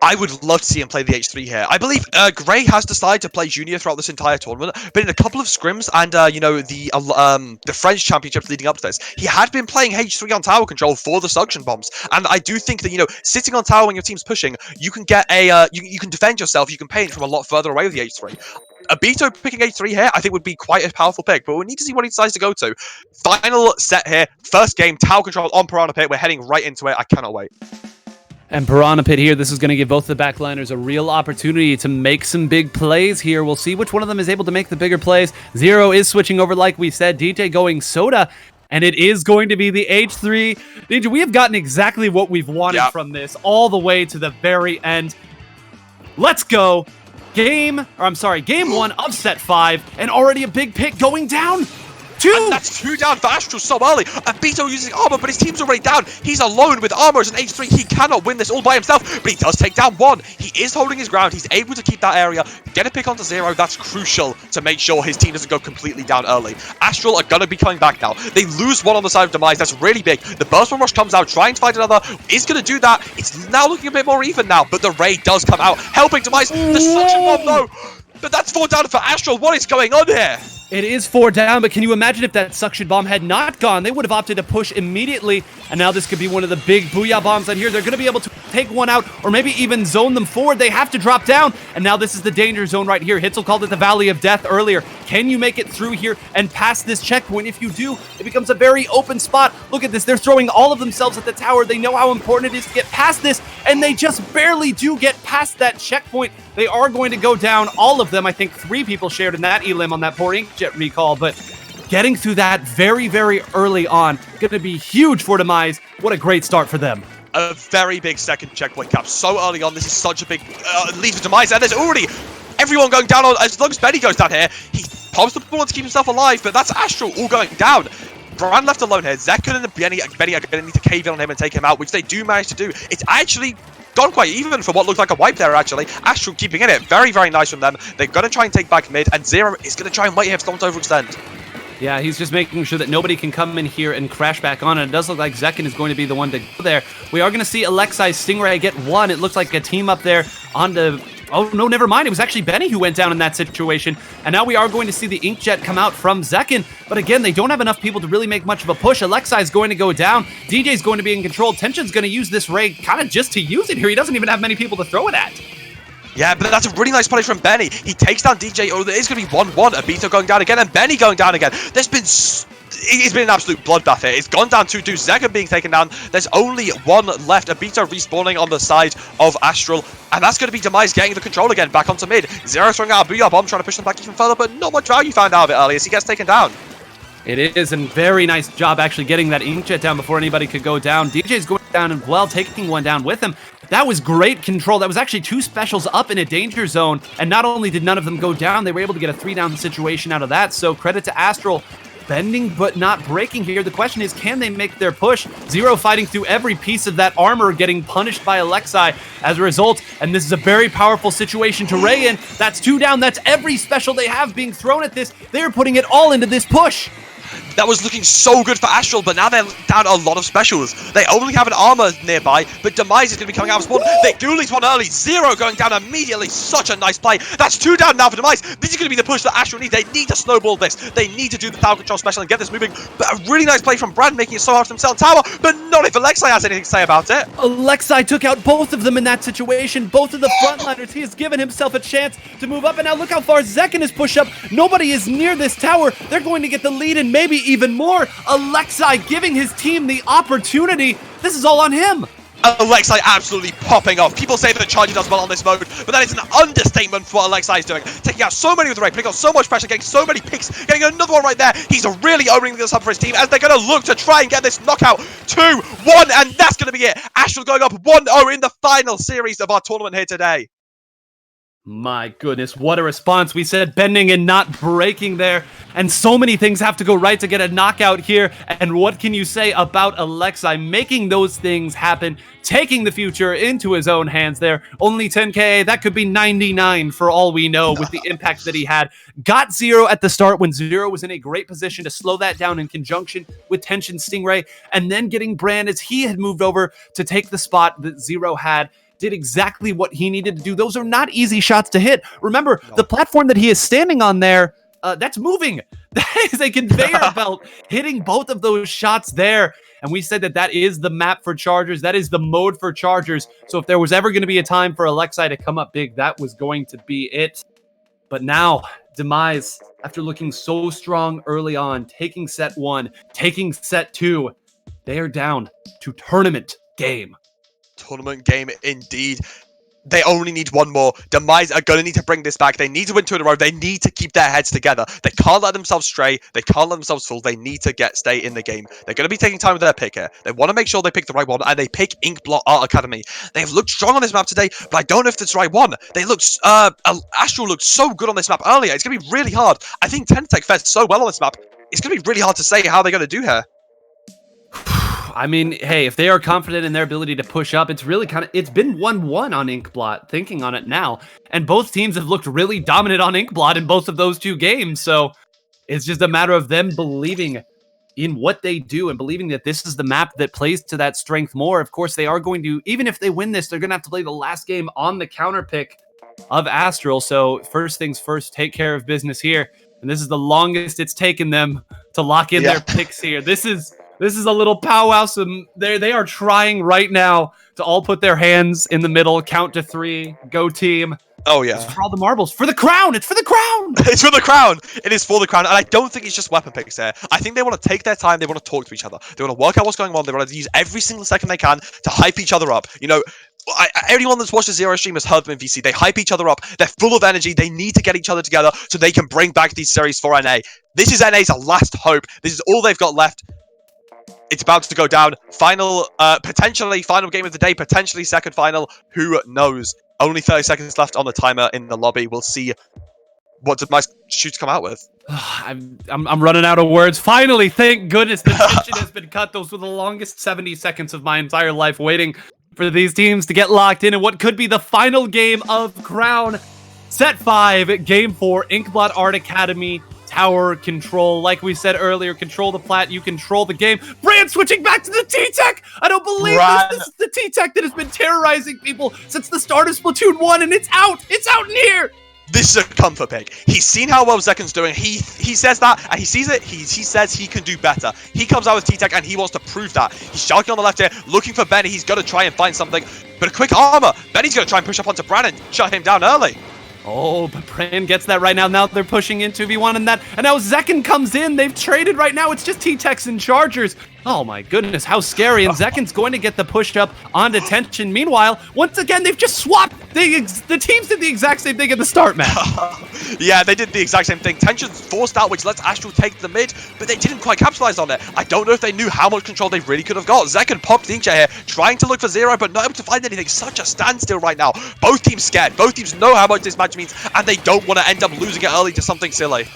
I would love to see him play the H3 here. I believe Gray has decided to play Junior throughout this entire tournament, but in a couple of scrims and, you know, the French championships leading up to this, he had been playing H3 on tower control for the suction bombs. And I do think that, you know, sitting on tower when your team's pushing, you can get a, you can defend yourself, you can paint from a lot further away with the H3. Abito picking H3 here, I think would be quite a powerful pick, but we need to see what he decides to go to. Final set here, first game, tower control on Piranha Pit. We're heading right into it. I cannot wait. And Piranha Pit here, this is going to give both the backliners a real opportunity to make some big plays here. We'll see which one of them is able to make the bigger plays. Zero is switching over, like we said. DJ going Soda, and it is going to be the H3. DJ, we have gotten exactly what we've wanted from this all the way to the very end. Let's go. Game 1 of set 5, and already a big pick going down. 2! And that's 2 down for Astral so early. Abito using armor, but his team's already down. He's alone with armor as an H3. He cannot win this all by himself, but he does take down 1. He is holding his ground. He's able to keep that area. Get a pick onto Zero. That's crucial to make sure his team doesn't go completely down early. Astral are going to be coming back now. They lose 1 on the side of Demise. That's really big. The burst one rush comes out, trying to find another. Is going to do that. It's now looking a bit more even now, but the raid does come out, helping Demise. The suction bomb, though. But that's 4 down for Astral. What is going on here? It is 4 down, but can you imagine if that suction bomb had not gone? They would have opted to push immediately, and now this could be one of the big booyah bombs on here. They're going to be able to take one out, or maybe even zone them forward. They have to drop down, and now this is the danger zone right here. Hitzel called it the Valley of Death earlier. Can you make it through here and pass this checkpoint? If you do, it becomes a very open spot. Look at this. They're throwing all of themselves at the tower. They know how important it is to get past this, and they just barely do get past that checkpoint. They are going to go down, all of them. I think 3 people shared in that elim on that poor Inkjet recall, but getting through that very, very early on, going to be huge for Demise. What a great start for them. A very big second checkpoint cap so early on. This is such a big lead for Demise, and there's already everyone going down. As long as Benny goes down here, he pops the ball to keep himself alive, but that's Astral all going down. Brand left alone here. Zekun and Benny are going to need to cave in on him and take him out, which they do manage to do. It's actually gone quite even for what looked like a wipe there, actually. Astral keeping in it. Very, very nice from them. They're going to try and take back mid, and Zero is going to try and wait here for someone to overextend. Yeah, he's just making sure that nobody can come in here and crash back on, and it does look like Zekun is going to be the one to go there. We are going to see Alexai's Stingray get one. It looks like a team up there on the... Oh, no, never mind. It was actually Benny who went down in that situation. And now we are going to see the Inkjet come out from Zekun. But again, they don't have enough people to really make much of a push. Alexai's going to go down. DJ's going to be in control. Tension's going to use this Ray kind of just to use it here. He doesn't even have many people to throw it at. Yeah, but that's a really nice play from Benny. He takes down DJ. Oh, there is going to be 1-1. Abito going down again, and Benny going down again. It's been an absolute bloodbath here. It's gone down 2-2. Zekun being taken down. There's only 1 left. Abito respawning on the side of Astral. And that's going to be Demise getting the control again back onto mid. Zero throwing out a booyah bomb, trying to push them back even further, but not much value found out of it early as he gets taken down. It is, and very nice job actually getting that Inkjet down before anybody could go down. DJ's going down and well, taking one down with him. That was great control. That was actually 2 specials up in a danger zone, and not only did none of them go down, they were able to get a 3-down situation out of that, so credit to Astral. Bending but not breaking here. The question is, can they make their push? Zero fighting through every piece of that armor, getting punished by Alexai as a result, and this is a very powerful situation to Ray in. That's 2 down. That's every special they have being thrown at this. They're putting it all into this push. That was looking so good for Astral, but now they're down a lot of specials. They only have an armor nearby, but Demise is going to be coming out of spawn. They do lead one early. Zero going down immediately. Such a nice play. That's 2 down now for Demise. This is going to be the push that Astral needs. They need to snowball this. They need to do the tower control special and get this moving. But a really nice play from Brand, making it so hard for themselves tower, but not if Alexai has anything to say about it. Alexai took out both of them in that situation. Both of the frontliners. He has given himself a chance to move up, and now look how far Zekun is pushed up. Nobody is near this tower. They're going to get the lead, and maybe even more. Alexai giving his team the opportunity. This is all on him. Alexai absolutely popping off. People say that Charger does well on this mode, but that is an understatement for what Alexai is doing. Taking out so many with the Ray, putting on so much pressure, getting so many picks, getting another one right there. He's really opening this up for his team as they're going to look to try and get this knockout 2-1, and that's going to be it. Astral going up 1-0 in the final series of our tournament here today. My goodness, what a response. We said bending and not breaking there, and so many things have to go right to get a knockout here. And what can you say about Alexai making those things happen, taking the future into his own hands there? Only 10k, that could be 99 for all we know with the impact that he had. Got Zero at the start when Zero was in a great position to slow that down in conjunction with Tension Stingray, and then getting Brand as he had moved over to take the spot that Zero had. Did exactly what he needed to do. Those are not easy shots to hit. Remember, the platform that he is standing on there, that's moving. That is a conveyor belt hitting both of those shots there. And we said that that is the map for Chargers. That is the mode for Chargers. So if there was ever going to be a time for Alexai to come up big, that was going to be it. But now, Demise, after looking so strong early on, taking set 1, taking set 2, they are down to tournament game. Tournament game indeed. They only need one more. Demise are going to need to bring this back. They need to win 2 in a row. They need to keep their heads together. They can't let themselves stray. They can't let themselves fall. They need to stay in the game. They're going to be taking time with their pick here. They want to make sure they pick the right one, and they pick Inkblot Art Academy. They've looked strong on this map today, but I don't know if it's the right one. They look, Astral looked so good on this map earlier. It's going to be really hard. I think Tentech fared so well on this map. It's going to be really hard to say how they're going to do here. I mean, hey, if they are confident in their ability to push up, it's really it's been 1-1 on Inkblot, thinking on it now. And both teams have looked really dominant on Inkblot in both of those 2 games. So it's just a matter of them believing in what they do and believing that this is the map that plays to that strength more. Of course, they are going to, even if they win this, they're going to have to play the last game on the counter pick of Astral. So first things first, take care of business here. and this is the longest it's taken them to lock in their picks here. This is a little powwow. They are trying right now to all put their hands in the middle, count to 3, go team. Oh, yeah. It's for all the marbles. For the crown! It's for the crown! It's for the crown! It is for the crown, and I don't think it's just weapon picks here. I think they want to take their time, they want to talk to each other. They want to work out what's going on, they want to use every single second they can to hype each other up. You know, everyone that's watched the Zero stream has heard them in VC. They hype each other up, they're full of energy, they need to get each other together so they can bring back these series for NA. This is NA's last hope. This is all they've got left. It's about to go down. Final, potentially final game of the day, potentially second final. Who knows? Only 30 seconds left on the timer in the lobby. We'll see what Demise shoots come out with. I'm running out of words. Finally, thank goodness the tension has been cut. Those were the longest 70 seconds of my entire life waiting for these teams to get locked in. And what could be the final game of Crown. Set 5, Game 4, Inkblot Art Academy. Tower control. Like we said earlier, control the plat, you control the game. Brand switching back to the T-Tech! I don't believe this! This is the T-Tech that has been terrorizing people since the start of Splatoon 1, and it's out! It's out in here! This is a comfort pick. He's seen how well Zekken's doing. He says that, and he sees it. He says he can do better. He comes out with T-Tech, and he wants to prove that. He's sharking on the left here, looking for Benny. He's going to try and find something. But a quick armor. Benny's going to try and push up onto Brand and shut him down early. Oh, but Brand gets that right now. Now they're pushing in 2v1 and that. And now Zekken comes in. They've traded right now. It's just T-Techs and Chargers. Oh my goodness, how scary. And Zekken's going to get the push up onto Tension. Meanwhile, once again, they've just swapped. The teams did the exact same thing at the start, man. Yeah, they did the exact same thing. Tension's forced out, which lets Astral take the mid, but they didn't quite capitalize on it. I don't know if they knew how much control they really could have got. Zekken popped the Inkjet here, trying to look for Zero, but not able to find anything. Such a standstill right now. Both teams scared. Both teams know how much this match means, and they don't want to end up losing it early to something silly.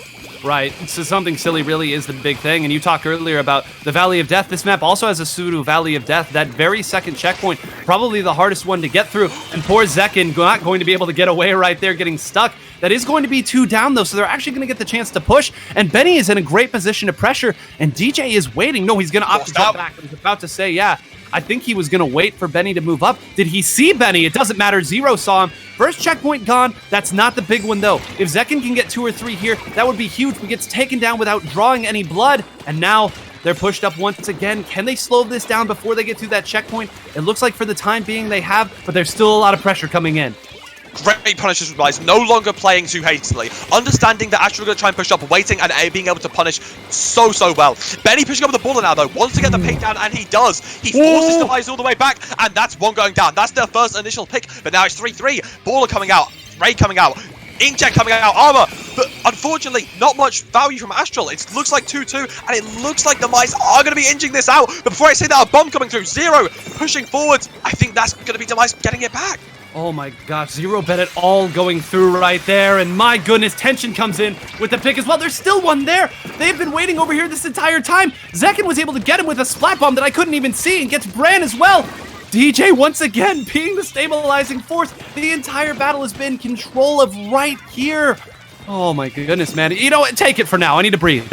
Right, so something silly really is the big thing, and you talked earlier about the Valley of Death. This map also has a pseudo Valley of Death, that very second checkpoint, probably the hardest one to get through, and poor Zekken not going to be able to get away right there, getting stuck. That is going to be 2 down, though, so they're actually going to get the chance to push, and Benny is in a great position to pressure, and DJ is waiting. No, he's going to opt to jump back. I was about to say, yeah, I think he was going to wait for Benny to move up. Did he see Benny? It doesn't matter. Zero saw him. First checkpoint gone. That's not the big one, though. If Zekken can get 2 or 3 here, that would be huge. He gets taken down without drawing any blood, and now they're pushed up once again. Can they slow this down before they get to that checkpoint? It looks like for the time being they have, but there's still a lot of pressure coming in. Great punishes from Demise, no longer playing too hastily. Understanding that Astral are going to try and push up, waiting and being able to punish so well. Benny pushing up the border now, though, wants to get the pick down, and he does. He forces Demise all the way back, and that's one going down. That's their first initial pick, but now it's 3-3. Baller coming out, Ray coming out, Inkjet coming out, armor, but unfortunately, not much value from Astral. It looks like 2-2, and it looks like Demise are going to be inching this out. But before I say that, a bomb coming through, Zero pushing forwards. I think that's going to be Demise getting it back. Oh my gosh, Zero bet it all going through right there, and my goodness, Tension comes in with the pick as well. There's still one there. They've been waiting over here this entire time. Zekken was able to get him with a splat bomb that I couldn't even see, and gets Bran as well. DJ once again being the stabilizing force. The entire battle has been control of right here. Oh my goodness, man. You know what? Take it for now. I need to breathe.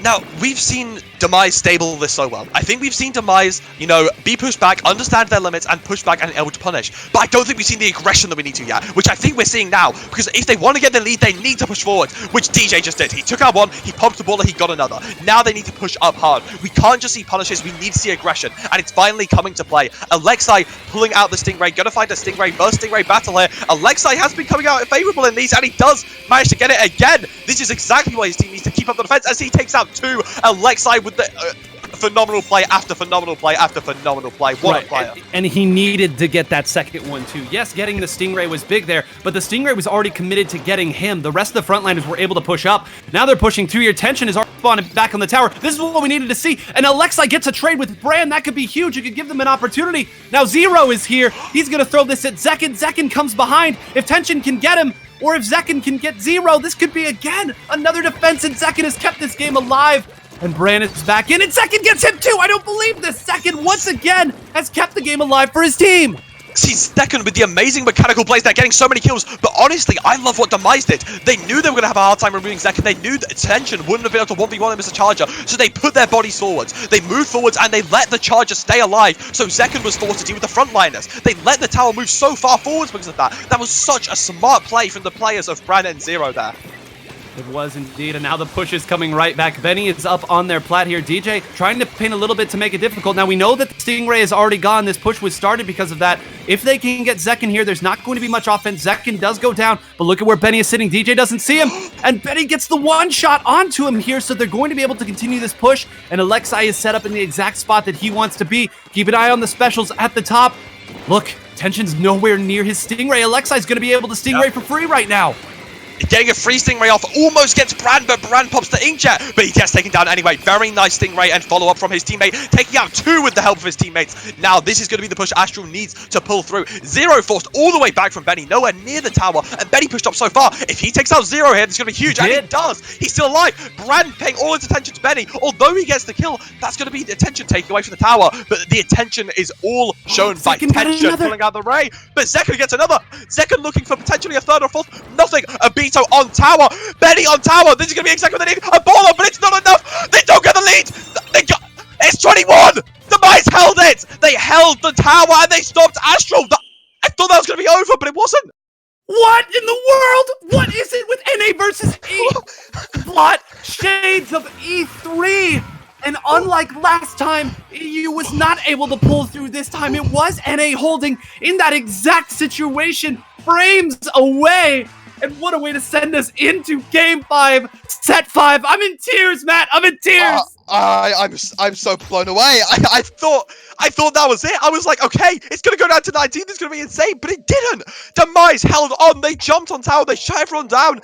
Now, we've seen Demise stable this so well. I think we've seen Demise, you know, be pushed back, understand their limits, and push back and able to punish. But I don't think we've seen the aggression that we need to yet, which I think we're seeing now. Because if they want to get the lead, they need to push forward, which DJ just did. He took out one, he popped the ball, and he got another. Now they need to push up hard. We can't just see punishes, we need to see aggression. And it's finally coming to play. Alexei pulling out the Stingray, gonna find a Stingray versus Stingray battle here. Alexei has been coming out favorable in these, and he does manage to get it again. This is exactly why his team needs to keep up the defense as he takes out 2. Alexei with the phenomenal play after phenomenal play after phenomenal play. What a player. And he needed to get that second one too. Yes, getting the Stingray was big there, but the Stingray was already committed to getting him. The rest of the frontliners were able to push up. Now they're pushing through. Your tension is already spawning back on the tower. This is what we needed to see. And Alexei gets a trade with Bran. That could be huge. It could give them an opportunity. Now Zero is here. He's going to throw this at Zekken. Zekken comes behind. If Tension can get him, or if Zekken can get Zero, this could be, again, another defense, and Zekken has kept this game alive. And Bran is back in, and Zekken gets him too! I don't believe this! Zekken, once again, has kept the game alive for his team! See, Zekken with the amazing mechanical plays, they're getting so many kills, but honestly, I love what Demise did. They knew they were going to have a hard time removing Zekken. They knew that Tension wouldn't have been able to 1v1 him as a Charger, so they put their bodies forwards. They moved forwards, and they let the Charger stay alive, so Zekken was forced to deal with the frontliners. They let the tower move so far forwards because of that. That was such a smart play from the players of Bran and Zero there. It was indeed, and now the push is coming right back. Benny is up on their plat here. DJ trying to paint a little bit to make it difficult. Now we know that the Stingray is already gone. This push was started because of that. If they can get Zekin here, there's not going to be much offense. Zekin does go down, but look at where Benny is sitting. DJ doesn't see him, and Benny gets the one shot onto him here, so they're going to be able to continue this push, and Alexei is set up in the exact spot that he wants to be. Keep an eye on the specials at the top. Look, tension's nowhere near his Stingray. Alexei's going to be able to Stingray for free right now. Getting a free Stingray off, almost gets Brand, but Brand pops the Inkjet, but he gets taken down anyway. Very nice Stingray and follow-up from his teammate, taking out 2 with the help of his teammates. Now, this is going to be the push Astral needs to pull through. Zero forced all the way back from Benny, nowhere near the tower, and Benny pushed up so far. If he takes out Zero here, this is going to be huge, and he does. He's still alive. Brand paying all his attention to Benny. Although he gets the kill, that's going to be the attention taken away from the tower, but the attention is all shown by tension pulling out the ray. But Zekin gets another. Zekin looking for potentially a third or fourth. Nothing. Abito on tower. Benny on tower. This is going to be exactly what they need. A baller, but it's not enough. They don't get the lead. It's 21. Demise held it. They held the tower and they stopped Astral. I thought that was going to be over, but it wasn't. What in the world? What is it with NA versus E? What? Shades of E3. And unlike last time, EU was not able to pull through this time. It was NA holding in that exact situation, frames away. And what a way to send us into Game 5, Set 5. I'm in tears, Matt. I'm in tears. I'm so blown away. I thought that was it. I was like, okay, it's gonna go down to 19. This is gonna be insane, but it didn't. Demise held on. They jumped on tower. They shut everyone down.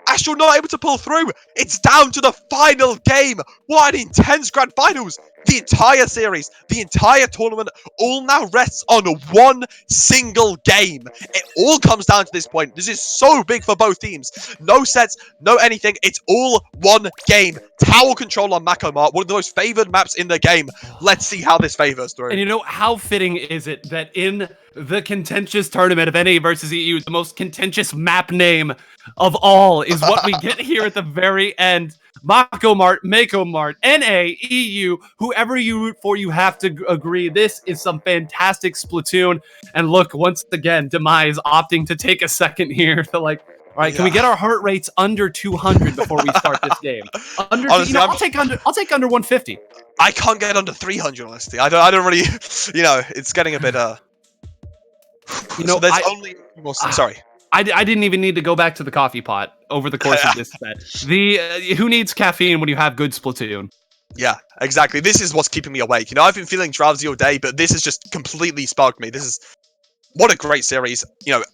Astral not able to pull through. It's down to the final game. What an intense grand finals. The entire series, the entire tournament, all now rests on one single game. It all comes down to this point. This is so big for both teams. No sets, no anything. It's all one game. Tower control on Macomart, one of the most favored maps in the game. Let's see how this favors through. And you know, how fitting is it that in the contentious tournament of NA versus EU, the most contentious map name of all is what we get here at the very end. Macomart, Macomart, NA, EU, whoever you root for, you have to agree. This is some fantastic Splatoon. And look, once again, Demise opting to take a second here to like, all right, can we get our heart rates under 200 before we start this game? Honestly, you know, I'll take under 150. I can't get under 300, honestly. I don't really, you know, it's getting a bit you know, so there's only sorry. I didn't even need to go back to the coffee pot over the course of this set. Who needs caffeine when you have good Splatoon? Yeah, exactly. This is what's keeping me awake. You know, I've been feeling drowsy all day, but this has just completely sparked me. This is what a great series. You know,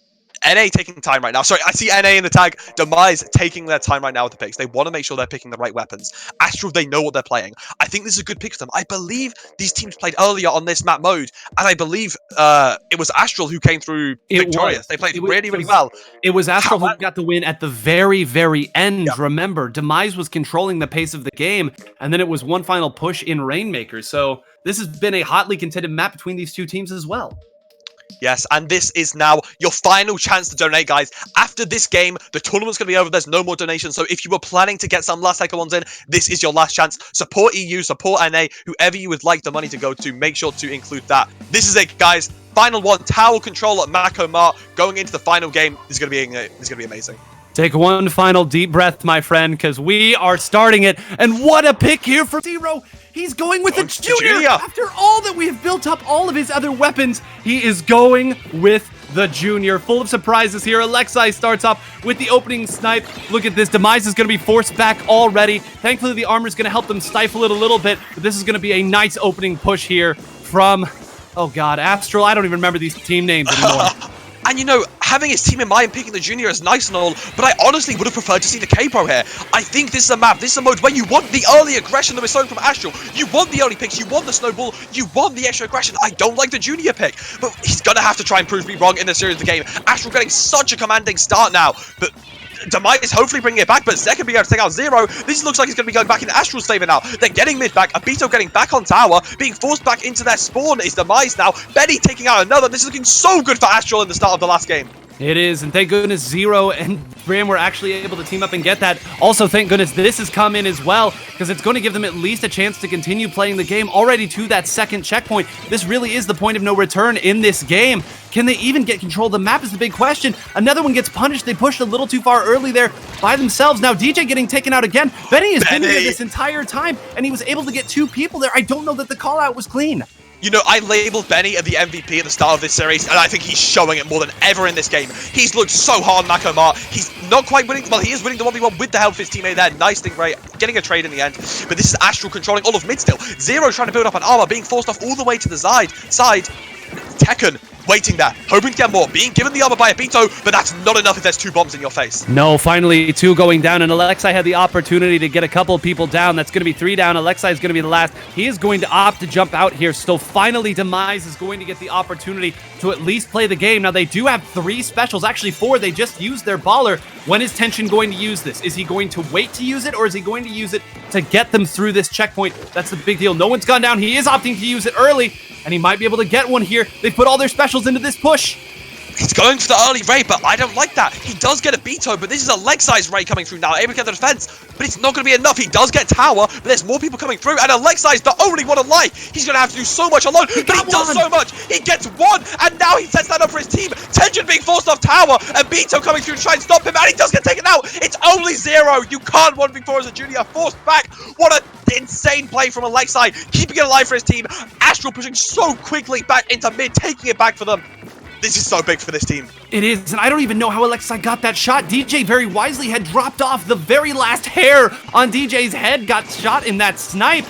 NA taking time right now. Sorry, I see NA in the tag. Demise taking their time right now with the picks. They want to make sure they're picking the right weapons. Astral, they know what they're playing. I think this is a good pick for them. I believe these teams played earlier on this map mode, and I believe it was Astral who came through victorious. They played really well. It was Astral who got the win at the very, very end. Yeah. Remember, Demise was controlling the pace of the game, and then it was one final push in Rainmaker. So this has been a hotly contended map between these two teams as well. Yes, and this is now your final chance to donate, guys. After this game, the tournament's going to be over. There's no more donations. So if you were planning to get some last second ones in, this is your last chance. Support EU, support NA, whoever you would like the money to go to, make sure to include that. This is it, guys. Final one, tower control at Macomart. Going into the final game is going to be amazing. Take one final deep breath, my friend, because we are starting it. And what a pick here for Zero. He's going with a junior. After all that we have built up, all of his other weapons, he is going with the junior. Full of surprises here. Alexei starts off with the opening snipe. Look at this. Demise is going to be forced back already. Thankfully, the armor is going to help them stifle it a little bit. But this is going to be a nice opening push here from, oh God, Astral. I don't even remember these team names anymore. And you know, having his team in mind picking the junior is nice and all, but I honestly would have preferred to see the K-Pro here. I think this is a map, this is a mode where you want the early aggression that we're showing from Astral. You want the early picks, you want the snowball, you want the extra aggression. I don't like the junior pick, but he's gonna have to try and prove me wrong in the series of the game. Astral getting such a commanding start now, but Demise is hopefully bringing it back, but Zekin being able to take out Zero. This looks like he's going to be going back in Astral's favor now. They're getting mid back. Abito getting back on tower. Being forced back into their spawn is Demise now. Benny taking out another. This is looking so good for Astral in the start of the last game. It is, and thank goodness Zero and Bram were actually able to team up and get that. Also, thank goodness this has come in as well, because it's going to give them at least a chance to continue playing the game already to that second checkpoint. This really is the point of no return in this game. Can they even get control of the map is the big question. Another one gets punished. They pushed a little too far early there by themselves. Now DJ getting taken out again. Benny has been here this entire time, and he was able to get 2 people there. I don't know that the call out was clean. You know, I labeled Benny as the MVP at the start of this series, and I think he's showing it more than ever in this game. He's looked so hard on Makomar. He's not quite winning. Well, he is winning the 1v1 with the help of his teammate there. Nice thing, right? Getting a trade in the end. But this is Astral controlling all of mid still. Zero trying to build up an armor, being forced off all the way to the side. Tekken waiting there, hoping to get more, being given the armor by Abito, but that's not enough if there's 2 bombs in your face. No, finally 2 going down, and Alexei had the opportunity to get a couple people down. That's going to be 3 down. Alexei is going to be the last. He is going to opt to jump out here, so finally Demise is going to get the opportunity to at least play the game. Now, they do have 3 specials, actually 4. They just used their baller. When is Tension going to use this? Is he going to wait to use it, or is he going to use it to get them through this checkpoint? That's the big deal. No one's gone down. He is opting to use it early, and he might be able to get one here. They put all their specials into this push. He's going for the early raid, but I don't like that. He does get a Beto, but this is a leg-size raid coming through now, able to get the defense, but it's not going to be enough. He does get tower, but there's more people coming through, and Alexei's the only one alive. He's going to have to do so much alone, but he does so much. He gets 1, and now he sets that up for his team. Tension being forced off tower, and Beto coming through to try and stop him, and he does get taken out. It's only 0. You can't 1v4 as a junior. Forced back. What an insane play from Alexei, keeping it alive for his team. Astral pushing so quickly back into mid, taking it back for them. This is so big for this team. It is, and I don't even know how Alexei got that shot. DJ very wisely had dropped off. The very last hair on DJ's head got shot in that snipe.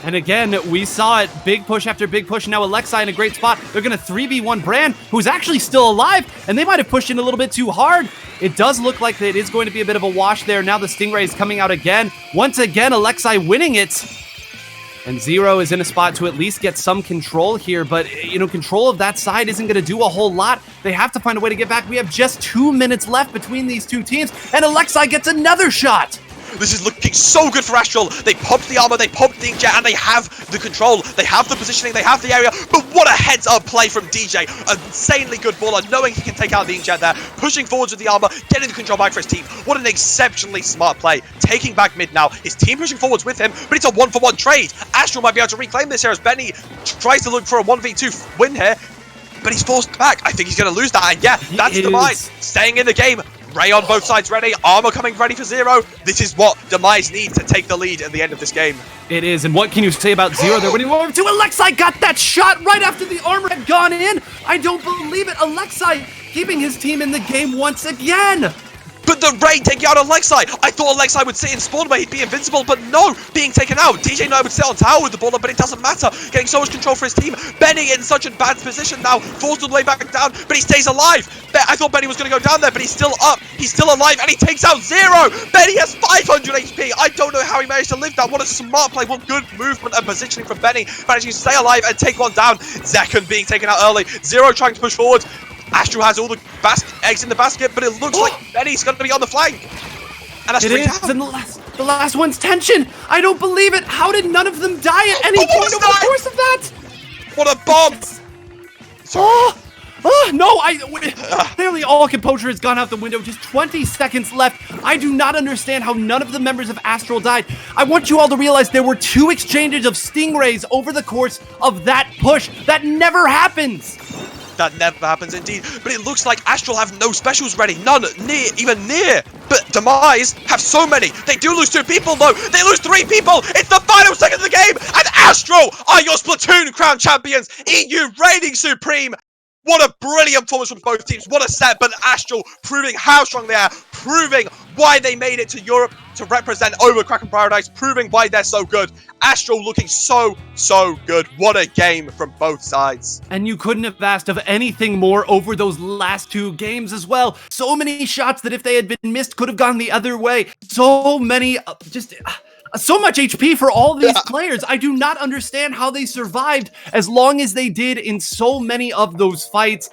And again, we saw it, big push after big push. Now Alexei in a great spot. They're going to 3v1 Brand, who's actually still alive, and they might have pushed in a little bit too hard. It does look like it is going to be a bit of a wash there. Now the Stingray is coming out again. Once again, Alexei winning it. And Zero is in a spot to at least get some control here, but, you know, control of that side isn't going to do a whole lot. They have to find a way to get back. We have just 2 minutes left between these 2 teams, and Alexei gets another shot. This is looking so good for Astral. They popped the armor, they popped the inkjet, and they have the control. They have the positioning, they have the area. But what a heads-up play from DJ. An insanely good baller, knowing he can take out the inkjet there. Pushing forwards with the armor, getting the control back for his team. What an exceptionally smart play. Taking back mid now. His team pushing forwards with him, but it's a 1-for-1 trade. Astral might be able to reclaim this here as Benny tries to look for a 1v2 win here. But he's forced back. I think he's going to lose that. And yeah, that's Demise staying in the game. Ray on both sides ready, armor coming ready for Zero. This is what Demise needs to take the lead at the end of this game. It is, and what can you say about Zero? They're winning 1-2. Alexei got that shot right after the armor had gone in. I don't believe it. Alexei keeping his team in the game once again. But the raid taking out Alexei. I thought Alexei would sit in spawn where he'd be invincible, but no, being taken out. DJ Knight would sit on tower with the baller, but it doesn't matter. Getting so much control for his team. Benny in such a bad position now, forced all the way back down, but he stays alive. I thought Benny was going to go down there, but he's still up. He's still alive, and he takes out Zero. Benny has 500 HP. I don't know how he managed to live that. What a smart play. What good movement and positioning from Benny. Managing to stay alive and take one down. Zekken being taken out early. Zero trying to push forward. Astral has all the eggs in the basket, but it looks like Benny's going to be on the flank. And that's 3 down. And the last one's Tension. I don't believe it. How did none of them die at any point over the course of that? What a bomb. Clearly all composure has gone out the window. Just 20 seconds left. I do not understand how none of the members of Astral died. I want you all to realize there were 2 exchanges of Stingrays over the course of that push. That never happens. That never happens indeed, but it looks like Astral have no specials ready, none even near. But Demise have so many. They do lose 2 people though. They lose 3 people. It's the final second of the game, and Astral are your Splatoon crown champions. EU reigning supreme. What a brilliant performance from both teams. What a set, but Astral proving how strong they are, proving why they made it to Europe to represent over Kraken Paradise, proving why they're so good. Astral looking so good. What a game from both sides. And you couldn't have asked of anything more over those last 2 games as well. So many shots that if they had been missed could have gone the other way. So many, so much HP for all these players. I do not understand how they survived as long as they did in so many of those fights.